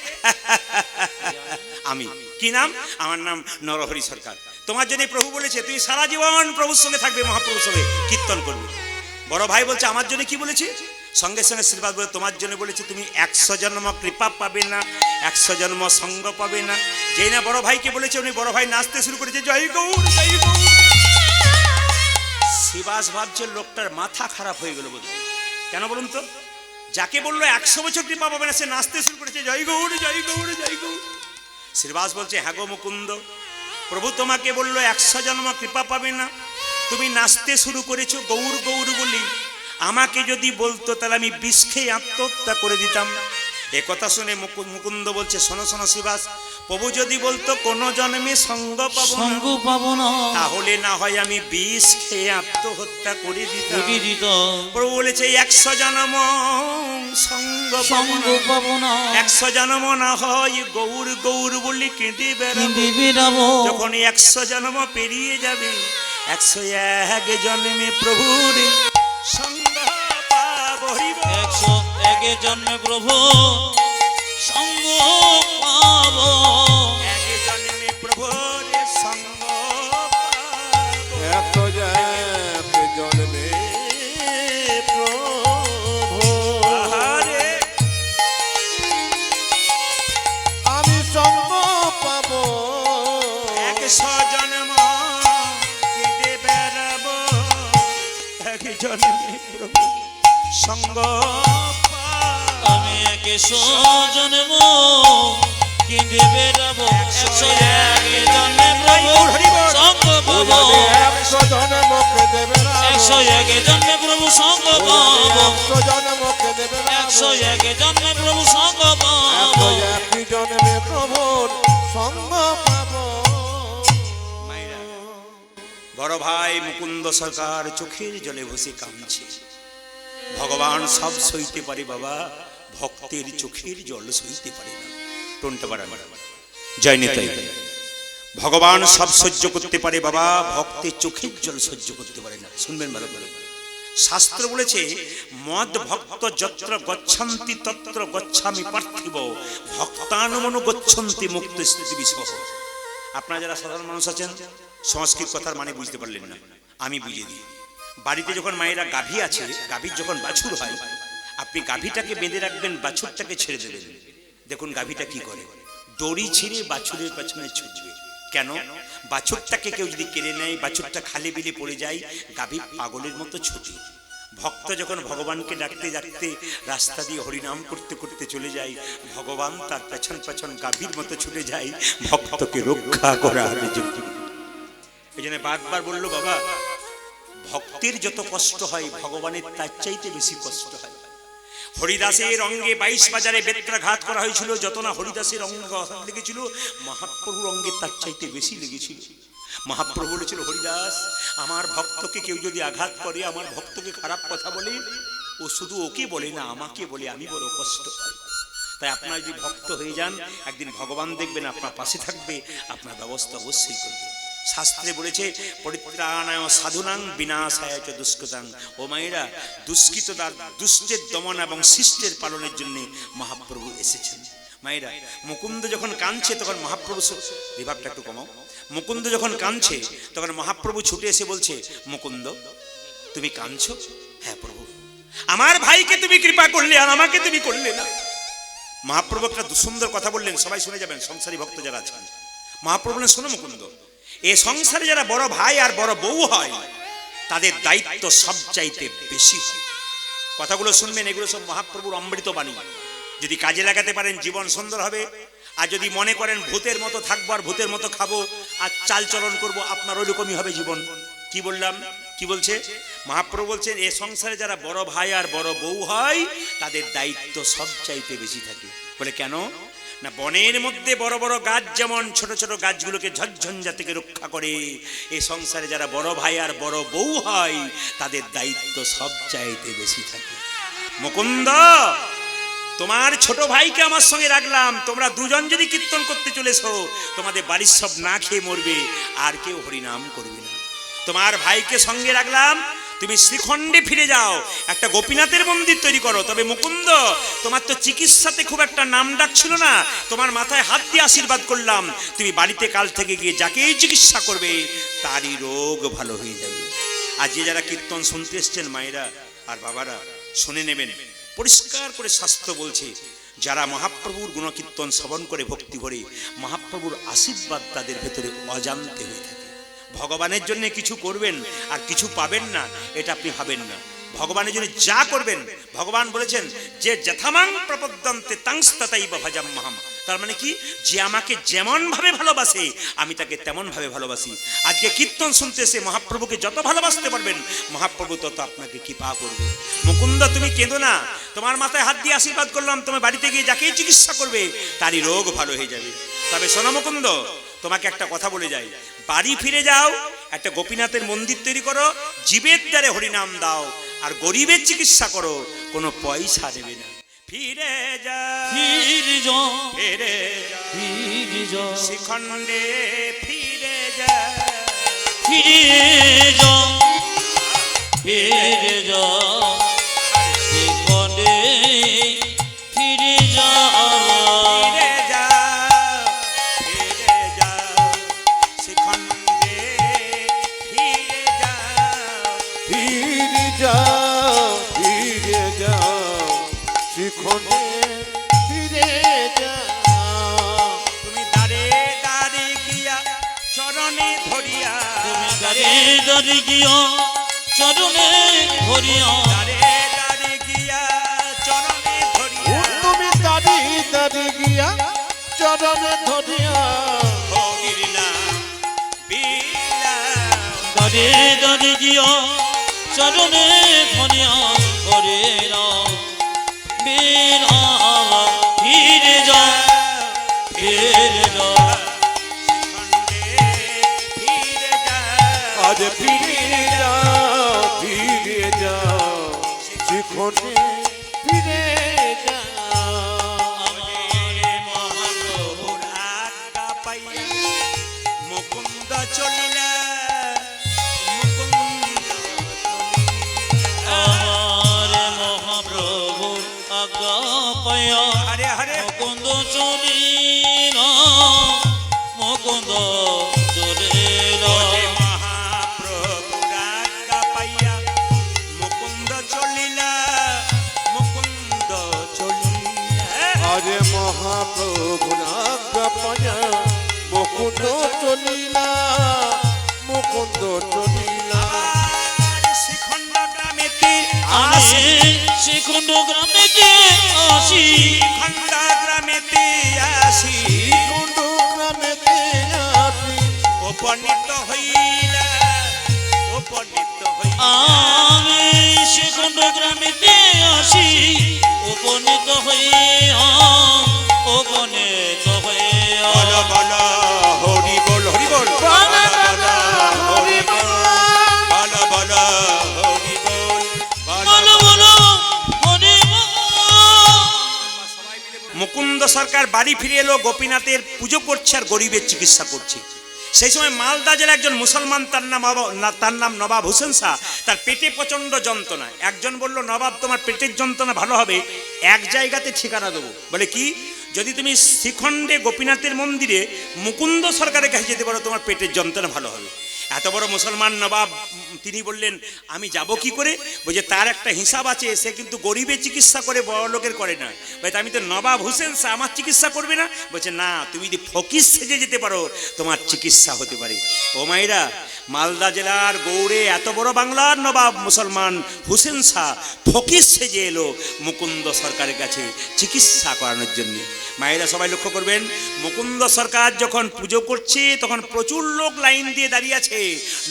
আমি, কি নাম? আমার নাম নরহরি সরকার। তোমার জন্য প্রভু বলেছে তুই সারা জীবন প্রভুর সঙ্গে থাকবে, মহাপ্রভুর সঙ্গে কীর্তন করবে। বড় ভাই বলছে আমার জন্য কি বলেছে? সঙ্গে সঙ্গে শ্রীবাস বলে তোমার জন্য বলেছে তুমি 100 জন্ম কৃপা পাবে না, 100 জন্ম সঙ্গ পাবে না। যেই না বড় ভাইকে বলেছে উনি বড় ভাই নাচতে শুরু করেছে, জয় গৌর জয় গৌর। শ্রীবাস ভাবছে লোকটার মাথা খারাপ হয়ে গেল বোধ। কেন বলুন তো? যাকে বললো 100 বছর কৃপা পাবে না সে নাচতে শুরু করেছে জয় গৌর জয় গৌর জয় গৌর। শ্রীবাস বলছে হ্যাঁ গো মুকুন্দ, প্রভু তোমাকে বললো 100 জন্ম কৃপা পাবে না, তুমি নাচতে শুরু করেছো গৌর গৌর বলি। আমাকে যদি বলতো তাহলে আমি বিষ খেয়ে আত্মহত্যা করে দিতাম। এ কথা শুনে মুকুন্দ বলছে শোনো শোনো শ্রীবাস, প্রভু যদি বলতো কোনো জন্মে সঙ্গ পাবো না, তাহলে না হয় আমি বিষ খেয়ে আত্মহত্যা করে দিতাম। প্রভু বলেছে 100 জন্ম সঙ্গ পাবো না, 100 জন্ম না হয় গৌর গৌর বলি কেঁদে বেড়াবো। যখন 100 জন্ম পেরিয়ে যাবে 101 জন্মে প্রভুর সঙ্গ পাবো। 101 জন্মে প্রভু সঙ্গ পাবো, 1 জন্মে প্রভুর সঙ্গ পাবো। 101 জন্মে প্রভু আমি সঙ্গ পাবো। 100 জন্ম কেটে বেড়াবো, 1 জন্মে প্রভু সঙ্গ আমি 100 জন্ম কেঁদে বেড়াবো, 101 জন্মে প্রভু সঙ্গ পাবো। 100 জন্ম কেঁদে বেড়াবো, 101 জন্মে প্রভু সঙ্গ পাবো, 100 জন্ম কেঁদে বেড়াবো, 101 জন্মে প্রভু সঙ্গ পাবো। 101 জন্মে প্রভুর সঙ্গ পাবো। মায়েরা বড় ভাই মুকুন্দ সরকার চোখের জলে বসে কাঁদছে। ভগবান সব সইতে পারে বাবা, ভক্তের চোখের জল সইতে পারে না। টোনটা বাড়া জয় নিতাই। ভগবান সব সহ্য করতে পারে বাবা, ভক্তের চোখের জল সহ্য করতে পারে না। শুনবেন ভালো করে, শাস্ত্র বলেছে মদ ভক্ত যত্র গচ্ছন্তি তত্র গচ্ছামি পার্থিব ভক্তানুমনু গচ্ছন্তি মুক্ত স্থিতি বিসহ। আপনারা যারা সাধারণ মানুষ আছেন সংস্কৃত কথার মানে বুঝতে পারলেন না, আমি বুঝিয়ে দিই। বাড়িতে যখন মায়েরা গাভী আছে, গাভীর যখন বাছুর হয়, আপনি গাভীটাকে বেঁধে রাখবেন, বাছুরটাকে ছেড়ে দেবেন। দেখুন গাভীটা কি করে, দড়ি ছিঁড়ে বাছুরের পেছনে ছুটবে। কেন? বাছুরটাকে কেউ যদি কেড়ে নেয়, বাছুরটা খালি বিলে পড়ে যায়, গাভী পাগলের মতো ছুটে। ভক্ত যখন ভগবানকে ডাকতে ডাকতে রাস্তা দিয়ে হরিনাম করতে করতে চলে যায়, ভগবান তার পেছন পেছন গাভীর মতো ছুটে যায় ভক্তকে রক্ষা করার জন্য। এই জন্য বারবার বললো বাবা, ভক্তের যত কষ্ট হয় ভগবানের তার চাইতে বেশি কষ্ট হয়। হরিদাসের অঙ্গে 22 বাজারে বেত্রাঘাত করা হয়েছিল, যত না হরিদাসের অঙ্গে লেগেছিল, মহাপ্রভুর অঙ্গে তার চাইতে বেশি লেগেছিল। মহাপ্রভু বলেছিল, হরিদাস আমার ভক্তকে কেউ যদি আঘাত করে, আমার ভক্তকে খারাপ কথা বলে, ও শুধু ওকে বলে না আমাকে বলে, আমি বড় কষ্ট পাই। তাই আপনার যদি ভক্ত হয়ে যান, একদিন ভগবান দেখবেন আপনার পাশে থাকবে, আপনার ব্যবস্থা অবশ্যই করবে। শাস্ত্রে বলেছে পরিত্রাণায় সাধুনাং বিনাশায় চ দুষ্কৃতাং। ও মায়েরা, দুষ্কৃতদার দুষ্টের দমন এবং শিষ্টের পালনের জন্য মহাপ্রভু এসেছেন। মায়েরা, মুকুন্দ যখন কাঁদছে তখন মহাপ্রভু, বিভাগটা একটু কমাও, মুকুন্দ যখন কাঁদছে তখন মহাপ্রভু ছুটে এসে বলছে, মুকুন্দ তুমি কাঁদছো? হ্যাঁ প্রভু, আমার ভাইকে তুমি কৃপা করলে আর আমাকে তুমি করলে না। মহাপ্রভু একটা সুন্দর কথা বললেন, সবাই শুনে যাবেন, সংসারী ভক্ত যারা আছেন। মহাপ্রভু বললেন, শোনো মুকুন্দ, এ সংসারে যারা বড় ভাই আর বড় বউ হয়, তাদের দায়িত্ব সবচাইতে বেশি হয়। কথাগুলো শুনবেন, এগুলো সব মহাপ্রভুর অমৃত বাণী। যদি কাজে লাগাতে পারেন জীবন সুন্দর হবে। আর যদি মনে করেন ভূতের মতো থাকবো আর ভূতের মতো খাবো আর চালচলন করবো, আপনার ওইরকমই হবে জীবন। কি বললাম, কি বলছে মহাপ্রভু? বলছেন এ সংসারে যারা বড় ভাই আর বড় বউ হয়, তাদের দায়িত্ব সবচাইতে বেশি থাকে। বলে কেন না, বনের মধ্যে বড় বড় গাছ যেমন ছোট ছোট গাছগুলোকে ঝঞ্ঝঞ্ঝা থেকে রক্ষা করে, এই সংসারে যারা বড় ভাই আর বড় বউ হয়, তাদের দায়িত্ব সবচাইতে বেশি থাকে। মুকুন্দ, তোমার ছোট ভাইকে আমার সঙ্গে রাখলাম, তোমরা দুজন যদি কীর্তন করতে চলেছো, তোমাদের বাড়ির সব না খেয়ে মরবে, আর কেউ হরিনাম করবে না। তোমার ভাইকে সঙ্গে রাখলাম, তুমি শ্রীখণ্ডে ফিরে যাও, একটা গোপীনাথের মন্দির তৈরি করো। তবে মুকুন্দ, তোমার তো চিকিৎসাতে খুব একটা নাম ডাক ছিল না, তোমার মাথায় হাত দিয়ে আশীর্বাদ করলাম, তুমি বাড়িতে কাল থেকে গিয়ে যাকেই চিকিৎসা করবে তারই রোগ ভালো হয়ে যাবে। আর যে যারা কীর্তন শুনতে এসছেন মায়েরা আর বাবারা, শুনে নেবেন, পরিষ্কার করে শাস্ত্র বলছে, যারা মহাপ্রভুর গুণকীর্তন শ্রবণ করে ভক্তি করে, মহাপ্রভুর আশীর্বাদ তাদের ভেতরে অজান্তে হয়ে থাকে। ভগবানের জন্য কিছু করবেন আর কিছু পাবেন না, এটা আপনি ভাবেন না। ভগবানের জন্য যা করবেন, ভগবান বলেছেন যে যথামাং প্রপদ্যন্তে তাংস্তাতাইব ভজাম্যহম। তার মানে কি, যে আমাকে যেমন ভাবে ভালোবাসে আমি তাকে তেমন ভাবে ভালোবাসি। আজকে কীর্তন শুনতে এসে মহাপ্রভুকে যত ভালোবাসতে পারবেন, মহাপ্রভু তত আপনাকে কৃপা করবে। মুকুন্দ, তুমি কেঁদো না, তোমার মাথায় হাত দিয়ে আশীর্বাদ করলাম, তুমি বাড়িতে গিয়ে যাকেই চিকিৎসা করবে তারই রোগ ভালো হয়ে যাবে। তবে শোনো মুকুন্দ, তোমাকে একটা কথা বলে যাই, বাড়ি ফিরে যাও, একটা গোপীনাথের মন্দির তৈরি করো, জীবের দ্বারে হরিনাম দাও, আর গরিবের চিকিৎসা করো, কোনো পয়সা দেবে না। ফিরে যা, ফিরে যা, ফিরে যা, ফিরে যা, শ্রীখণ্ডে ফিরে যা, ফিরে যা, ফিরে যা, শ্রীখণ্ডে ফিরে যা, ফিরে যা, ফিরে যা, শ্রীখণ্ডে ফিরে যা, ফিরে যাও, ফিরে যাও, শ্রীখণ্ডে ফিরে যাও। তুমি দাঁড়ে দাঁড়ে গিয়া চরণে ধরিয়া, তুমি দাঁড়ে দাঁড়ে গিয়া চরণে ধরিয়া, দাঁড়ে দাঁড়ে গিয়া চরণে ধরিয়া, তুমি দাঁড়িয়ে দাঁড়িয়ে গিয়া চরণে ধরিয়া, হরির নাম বিলাও। দাঁড়ে দাঁড়ে গিয়া চরণে ধরিয়া, হরে রাম বীরা, ফিরে যা, ফিরে যা, শ্রীখণ্ডে ফিরে যা, আজ ফিরে যা শিখনে ফিরে যা মহাপ্রভুর আজ্ঞা পাইয়া মুকুন্দ চলিলা আমার মহাপ্রভুর আজ্ঞা পায়া হরে হরে মুকুন্দ চলিল মুকুন্দ চলিল মহাপ্রভুর আজ্ঞা পাইয়া মুকুন্দ চলিলা মুকুন্দ চলিলা আজ মহাপ্রভুর আজ্ঞা পায়া মুকুন্দ চলিলা মুকুন্দ চলিলা শিখণ্ড গ্রামেতে আমি শিখুন্ড গ্রামেতে আসি শিখণ্ড গ্রামেতে আসি কুণ্ড গ্রামেতে আসি উপনীত হইলা উপনীত হইলা আমি শিখুন্ড গ্রামেতে আসি উপনীত হইয়া উপনীত হইয়া বল বল হরি বল হরি বল বল বল হরি বল বল বল হরি বল বল বলো বলো হরি বল। মুকুন্দ সরকার বাড়ি ফিরে এলো, গোপীনাথের পুজো করছে আর গরিবের চিকিৎসা করছে। সেই সময় মালদা জেলা একজন মুসলমান, তার নাম নবাব হোসেন শাহ, তার পেটে প্রচন্ড যন্ত্রণা। একজন বলল, নবাব তোমার পেটের যন্ত্রণা ভালো হবে, এক জায়গাতে ঠিকানা দেবো। বলে কি? যদি তুমি শ্রীখণ্ডে গোপীনাথের মন্দিরে মুকুন্দ সরকারের কাছে যেতে পারো, তোমার পেটের যন্ত্রণা ভালো হবে। এত বড় মুসলমান নবাব, তিনি বললেন আমি যাব কি করে? বলছে তার একটা হিসাব আছে, সে কিন্তু গরিবের চিকিৎসা করে, বড় লোকের করে না। বলছে আমি তো নবাব হোসেন শাহ, আমার চিকিৎসা করবে না? বলছে না, তুমি যদি ফকির সেজে যেতে পারো তোমার চিকিৎসা হতে পারে। ও মাইরা, মালদা জেলার গৌড়ে এত বড় বাংলার নবাব মুসলমান হোসেন শাহ ফকির সেজে এলো মুকুন্দ সরকারের কাছে চিকিৎসা করানোর জন্য। মায়েরা সবাই লক্ষ্য করবেন, মুকুন্দ সরকার যখন পুজো করছে তখন প্রচুর লোক লাইন দিয়ে দাঁড়িয়ে আছে।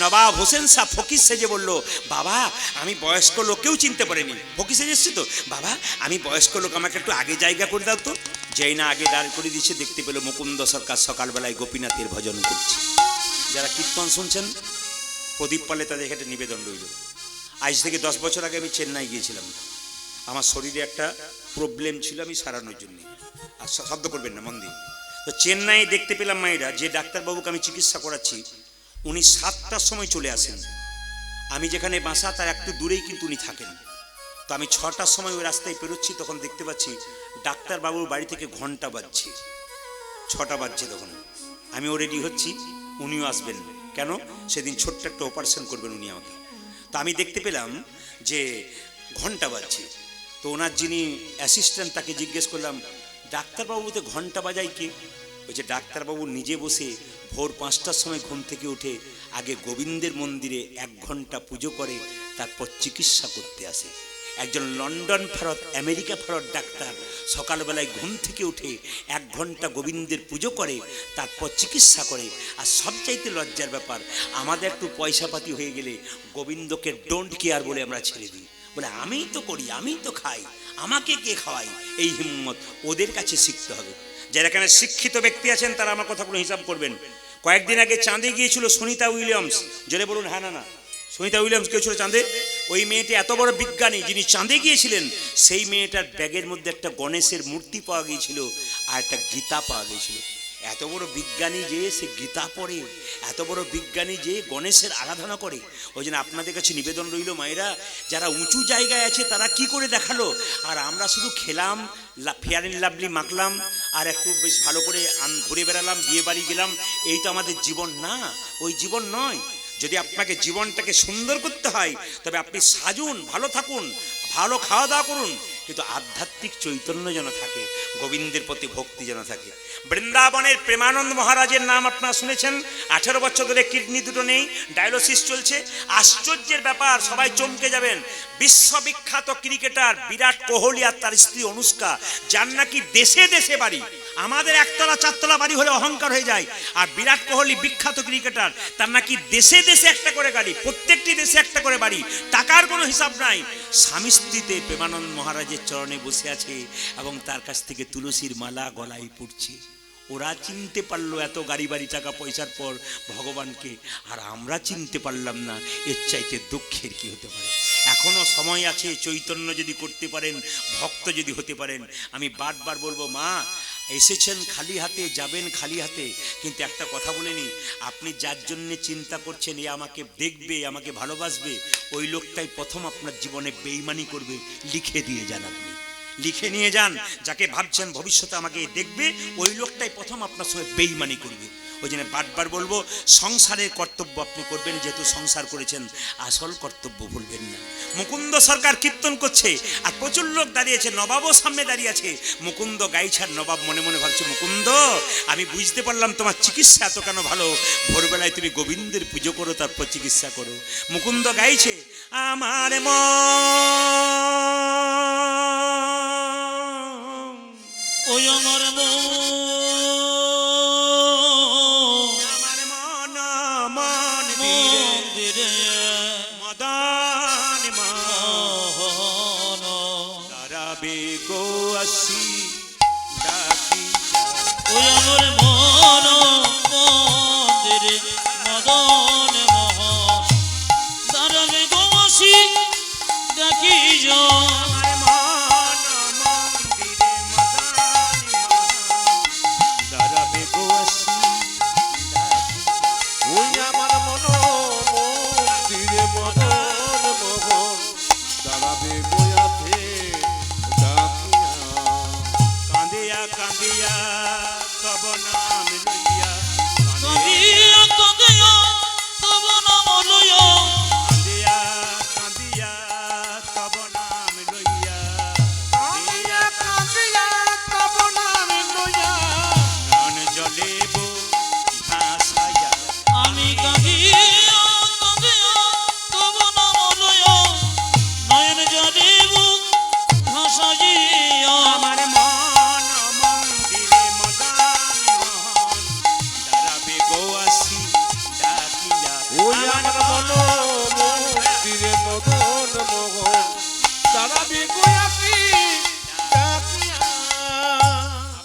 নবাব হোসেন শাহ ফকির সেজে বলল, বাবা আমি বয়স্ক লোক, কেউ চিনতে পারেনি, ফকির সেজে এসছি তো, বাবা আমি বয়স্ক লোক, আমাকে একটু আগে জায়গা করে দাও তো। যেই না আগে দাঁড় করে দিচ্ছে, দেখতে পেল মুকুন্দ সরকার সকালবেলায় গোপীনাথের ভজন করছে। যারা কীর্তন শুনছেন, প্রদীপ পালে তাদের একটা নিবেদন রইল। আজ থেকে 10 বছর আগে আমি চেন্নাই গিয়েছিলাম। আমার শরীরে একটা প্রবলেম ছিল, আমি সারানোর জন্য। আর শব্দ করবেন না, মন দিয়ে। তো চেন্নাই দেখতে পেলাম মায়েরা, যে ডাক্তারবাবুকে আমি চিকিৎসা করাচ্ছি উনি 7টার সময় চলে আসেন। আমি যেখানে বাসা তার একটু দূরেই কিন্তু উনি থাকেন। তো আমি 6টার সময় ওই রাস্তায় পেরোচ্ছি, তখন দেখতে পাচ্ছি ডাক্তারবাবুর বাড়ি থেকে ঘন্টা বাজছে। 6টা বাজছে তখন। আমিও রেডি হচ্ছি, উনিও আসবেন। কেন? সেদিন ছোট্ট একটা অপারেশন করবেন উনি আমাকে। তো আমি দেখতে পেলাম যে ঘন্টা বাজছে। তো ওনার যিনি অ্যাসিস্ট্যান্ট, তাকে জিজ্ঞেস করলাম, ডাক্তারবাবুতে ঘন্টা বাজায় কে? বলছে ডাক্তারবাবু নিজে বসে ভোর 5টার সময় ঘুম থেকে উঠে আগে গোবিন্দের মন্দিরে 1 ঘন্টা পুজো করে, তারপর চিকিৎসা করতে আসে। একজন লন্ডন ফেরত, আমেরিকা ফেরত ডাক্তার সকালবেলায় ঘুম থেকে উঠে 1 ঘন্টা গোবিন্দের পুজো করে, তারপর চিকিৎসা করে। আর সবচাইতে লজ্জার ব্যাপার, আমাদের একটু পয়সাপাতি হয়ে গেলে গোবিন্দকে ডোন্ট কেয়ার বলে আমরা ছেড়ে দিই। বলে আমি তো করি, আমি তো খাই, আমাকে কে খাওয়াই? এই হিম্মত ওদের কাছে শিখতে হবে। যারা এখানে শিক্ষিত ব্যক্তি আছেন তারা আমার কথাগুলো হিসাব করবেন। কয়েকদিন আগে চাঁদে গিয়েছিল সুনিতা উইলিয়ামস। জোরে বলুন হ্যাঁ না না। সুনিতা উইলিয়ামস গিয়েছিল চাঁদে। ওই মেয়েটি এত বড় বিজ্ঞানী, যিনি চাঁদে গিয়েছিলেন, সেই মেয়েটার ব্যাগের মধ্যে একটা গণেশের মূর্তি পাওয়া গিয়েছিল আর একটা গীতা পাওয়া গিয়েছিল। এত বড় বিজ্ঞানী যে সে গীতা পড়ে, এত বড় বিজ্ঞানী যে গণেশের আরাধনা করে। ওই জন্য আপনাদের কাছে নিবেদন রইল মায়েরা, যারা উঁচু জায়গায় আছে তারা কি করে দেখালো, আর আমরা শুধু খেলাম, ফেয়ার অ্যান্ড লাভলি মাখলাম, আর একটু বেশ ভালো করে ঘুরে বেড়ালাম, বিয়ে বাড়ি গেলাম, এই তো আমাদের জীবন না। ওই জীবন নয়। যদি আপনাকে জীবনটাকে সুন্দর করতে হয় তবে আপনি সাজুন, ভালো থাকুন, ভালো খাওয়া দাওয়া করুন, কিন্তু আধ্যাত্মিক চৈতন্য যেন থাকে, গোবিন্দের প্রতি ভক্তি যেন থাকে। বৃন্দাবনের প্রেমানন্দ মহারাজের নাম আপনারা শুনেছেন। 18 বছর ধরে কিডনি দুটো নেই, ডায়ালিসিস চলছে। আশ্চর্যের ব্যাপার, সবাই চমকে যাবেন, বিশ্ববিখ্যাত ক্রিকেটার বিরাট কোহলি আর তার স্ত্রী অনুষ্কা, যার নাকি দেশে দেশে বাড়ি। আমাদের 1তলা 4তলা বাড়ি হলে অহংকার হয়ে যায়, আর বিরাট কোহলি বিখ্যাত ক্রিকেটার, তার নাকি দেশে দেশে একটা করে গাড়ি, প্রত্যেকটি দেশে একটা করে বাড়ি, টাকার কোনো হিসাব নাই। স্বামী স্ত্রীতে প্রেমানন্দ মহারাজের চরণে বসে আছে এবং তার কাছ থেকে তুলসীর মালা গলায় পড়ছে। ওরা চিনতে পারলো এত গাড়ি বাড়ি টাকা পয়সার পর ভগবানকে, আর আমরা চিনতে পারলাম না। এর চাইতে দুঃখের কি হতে পারে? এখনো সময় আছে, চৈতন্য যদি করতে পারেন, ভক্ত যদি হতে পারেন। আমি বারবার বলবো, মা এসেছেন খালি হাতে, যাবেন খালি হাতে, কিন্তু একটা কথা বলে নি, আপনি যার জন্য চিন্তা করছেন এ আমাকে দেখবে, আমাকে ভালোবাসবে, ওই লোকটাই প্রথম আপনার জীবনে বেইমানি করবে। লিখে দিয়ে যান, আপনি লিখে নিয়ে যান। যাকে ভাবছেন ভবিষ্যতে আমাকে দেখবে, ওই লোকটাই প্রথম আপনার সঙ্গে বেইমানি করবে। ওই জন্য বারবার বলবো, সংসারের কর্তব্য আপনি করবেন, যেহেতু সংসার করেছেন, আসল কর্তব্য ভুলবেন না। মুকুন্দ সরকার কীর্তন করছে, আর প্রচুর লোক দাঁড়িয়েছে, নবাবও সামনে দাঁড়িয়ে আছে। মুকুন্দ গাইছার নবাব মনে মনে ভাবছে, মুকুন্দ আমি বুঝতে পারলাম তোমার চিকিৎসা এত কেন ভালো, ভোরবেলায় তুমি গোবিন্দের পুজো করো, তারপর চিকিৎসা করো। মুকুন্দ গাইছে, আমার ওই আমার মন্দিরে মদন দাঁড়াবে গো আসি ডাকি। ওই আমার মন্দিরে মদন মোহন দাঁড়াবে গো আসি ডাকি ওই আমার মন্দিরে মদন মোহন দাঁড়াবে বয়াতে ডাকিয়া। কাঁদিয়া কাঁদিয়া তব নাম লইয়া, কাঁদিয়া কাঁদিয়া তব নাম লইয়া, কাঁদিয়া কাঁদিয়া তব নাম লইয়া, কাঁদিয়া কাঁদিয়া তব নাম লইয়া, নয়ন জলে ভাসাইয়া। আমি কাঁদিয়া কাঁদিয়া তব নাম লইয়া, নয়ন জলে বুক ভাসাইয়া। আমার মন মন্দিরে মদন মোহন দাঁড়াবে গো আসি ডাকিয়া। ওই আমার মন